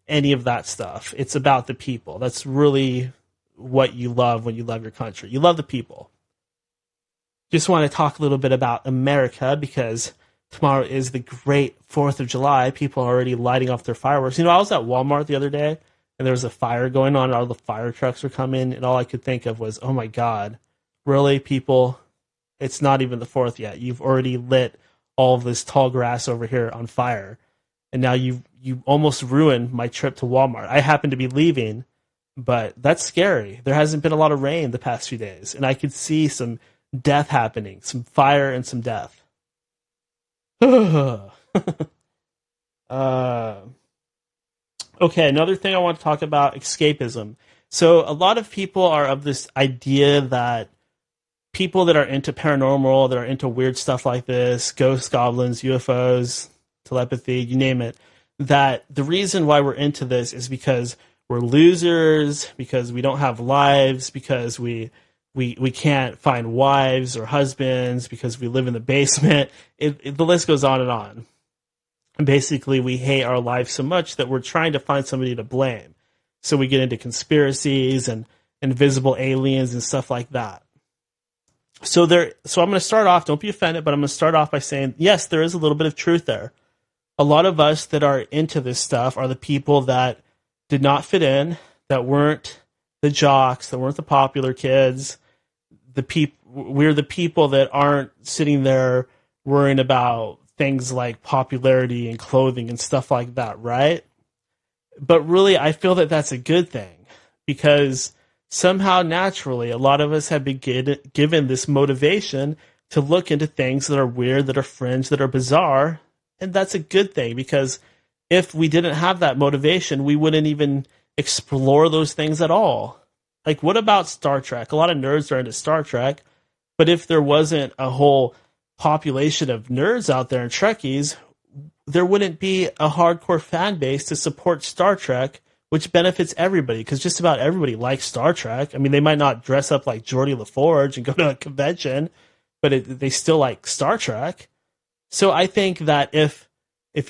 any of that stuff. It's about the people. That's really what you love when you love your country. You love the people. Just want to talk a little bit about America, because tomorrow is the great 4th of July. People are already lighting off their fireworks. I was at Walmart the other day, and there was a fire going on, and all the fire trucks were coming, and all I could think of was, oh my God, really, people? It's not even the 4th yet. You've already lit all of this tall grass over here on fire, and now you almost ruined my trip to Walmart. I happen to be leaving, but that's scary. There hasn't been a lot of rain the past few days, and I could see some death happening, some fire and some death. Okay, another thing I want to talk about, escapism. So a lot of people are of this idea that people that are into paranormal, that are into weird stuff like this, ghosts, goblins, UFOs, telepathy, you name it, that the reason why we're into this is because we're losers, because we don't have lives, because we can't find wives or husbands, because we live in the basement. The list goes on and on. And basically, we hate our lives so much that we're trying to find somebody to blame. So we get into conspiracies and invisible aliens and stuff like that. So I'm going to start off, don't be offended, but I'm going to start off by saying, yes, there is a little bit of truth there. A lot of us that are into this stuff are the people that did not fit in, that weren't the jocks, that weren't the popular kids. We're the people that aren't sitting there worrying about things like popularity and clothing and stuff like that, right? But really, I feel that that's a good thing, because somehow naturally, a lot of us have been given this motivation to look into things that are weird, that are fringe, that are bizarre, and that's a good thing, because if we didn't have that motivation, we wouldn't even explore those things at all. Like, what about Star Trek? A lot of nerds are into Star Trek, but if there wasn't a whole population of nerds out there and Trekkies, there wouldn't be a hardcore fan base to support Star Trek, which benefits everybody, because just about everybody likes Star Trek. I mean, they might not dress up like Geordie LaForge and go to a convention, but they still like Star Trek. So I think that if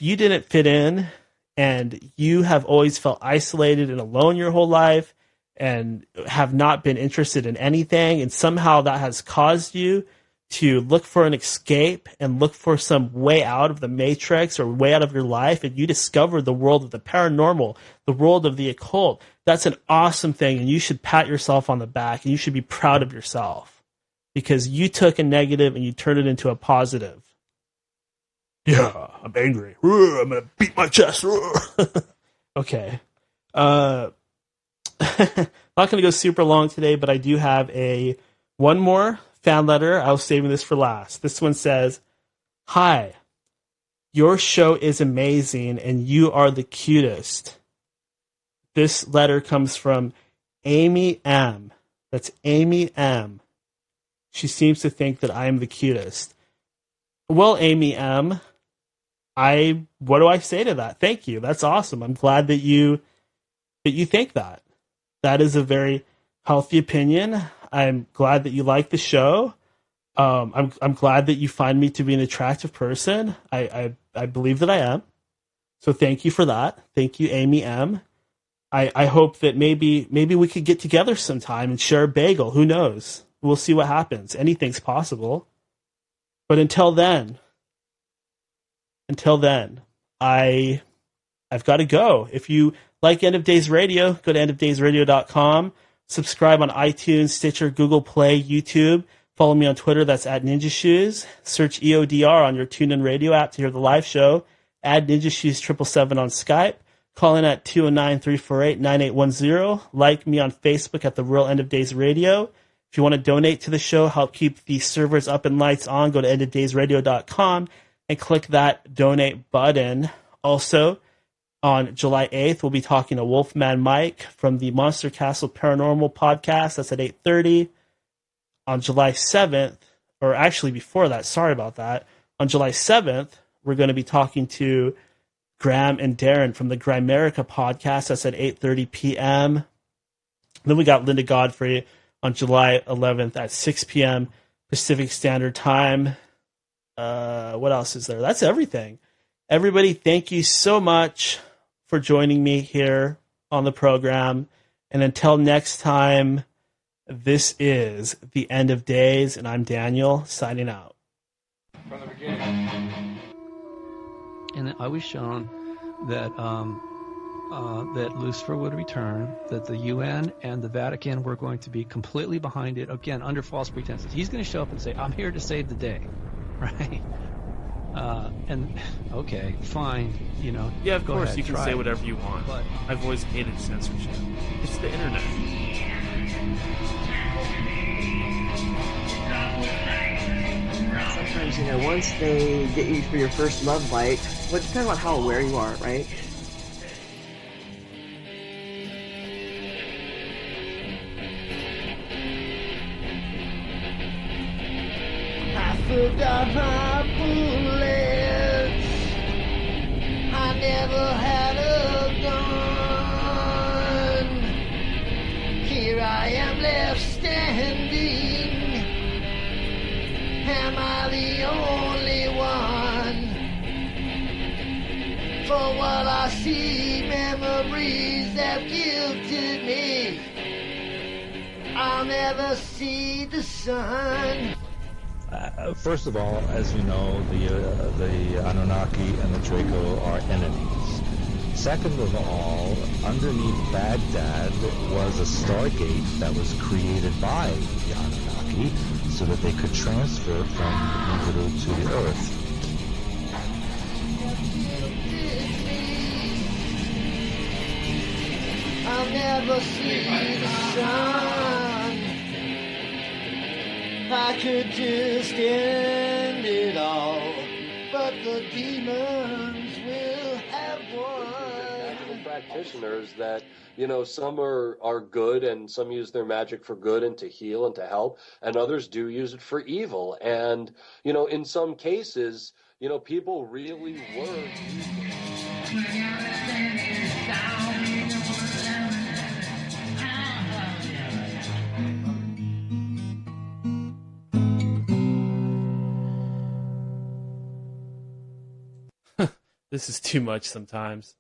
you didn't fit in and you have always felt isolated and alone your whole life and have not been interested in anything, and somehow that has caused you to look for an escape and look for some way out of the matrix or way out of your life, and you discovered the world of the paranormal, the world of the occult, that's an awesome thing, and you should pat yourself on the back, and you should be proud of yourself, because you took a negative and you turned it into a positive. Yeah, I'm angry. I'm going to beat my chest. Okay. Not going to go super long today, but I do have one more fan letter. I was saving this for last. This one says, "Hi, your show is amazing and you are the cutest." This letter comes from Amy M. That's Amy M. She seems to think that I am the cutest. Well, Amy M., what do I say to that? Thank you. That's awesome. I'm glad that you think that. That is a very healthy opinion. I'm glad that you like the show. I'm glad that you find me to be an attractive person. I believe that I am. So thank you for that. Thank you, Amy M. I hope that maybe we could get together sometime and share a bagel. Who knows? We'll see what happens. Anything's possible. But until then, I've got to go. If you like End of Days Radio, go to endofdaysradio.com. Subscribe on iTunes, Stitcher, Google Play, YouTube. Follow me on Twitter. That's at Ninja Shoes. Search EODR on your TuneIn Radio app to hear the live show. Add Ninja Shoes 777 on Skype. Call in at 209-348-9810. Like me on Facebook at The Real End of Days Radio. If you want to donate to the show, help keep the servers up and lights on, go to endofdaysradio.com and click that donate button. Also, on July 8th, we'll be talking to Wolfman Mike from the Monster Castle Paranormal podcast. That's at 8:30. On July 7th, or actually before that, sorry about that. On July 7th, we're going to be talking to Graham and Darren from the Grimerica podcast. That's at 8:30 p.m. Then we got Linda Godfrey on July 11th at 6 p.m. Pacific Standard Time. What else is there? That's everything. Everybody, thank you so much for joining me here on the program. And until next time, this is The End of Days, and I'm Daniel, signing out. From the beginning. And I was shown that that Lucifer would return, that the UN and the Vatican were going to be completely behind it, again, under false pretenses. He's going to show up and say, I'm here to save the day, right? And, okay, fine, you know. Yeah, of course, ahead, you can say whatever you want. But I've always hated censorship. It's the internet. Sometimes, once they get you for your first love bite, well, it depends on how aware you are, right? I forgot my bullets. I never had a gun. Here I am left standing. Am I the only one? For what I see, memories have guilted me. I'll never see the sun. First of all, as you know, the Anunnaki and the Draco are enemies. Second of all, underneath Baghdad was a stargate that was created by the Anunnaki so that they could transfer from the Jupiter to the Earth. I'll never see the sun. I could just end it all, but the demons will have won. Magical practitioners that, some are good and some use their magic for good and to heal and to help, and others do use it for evil. And, in some cases, people really were This is too much sometimes.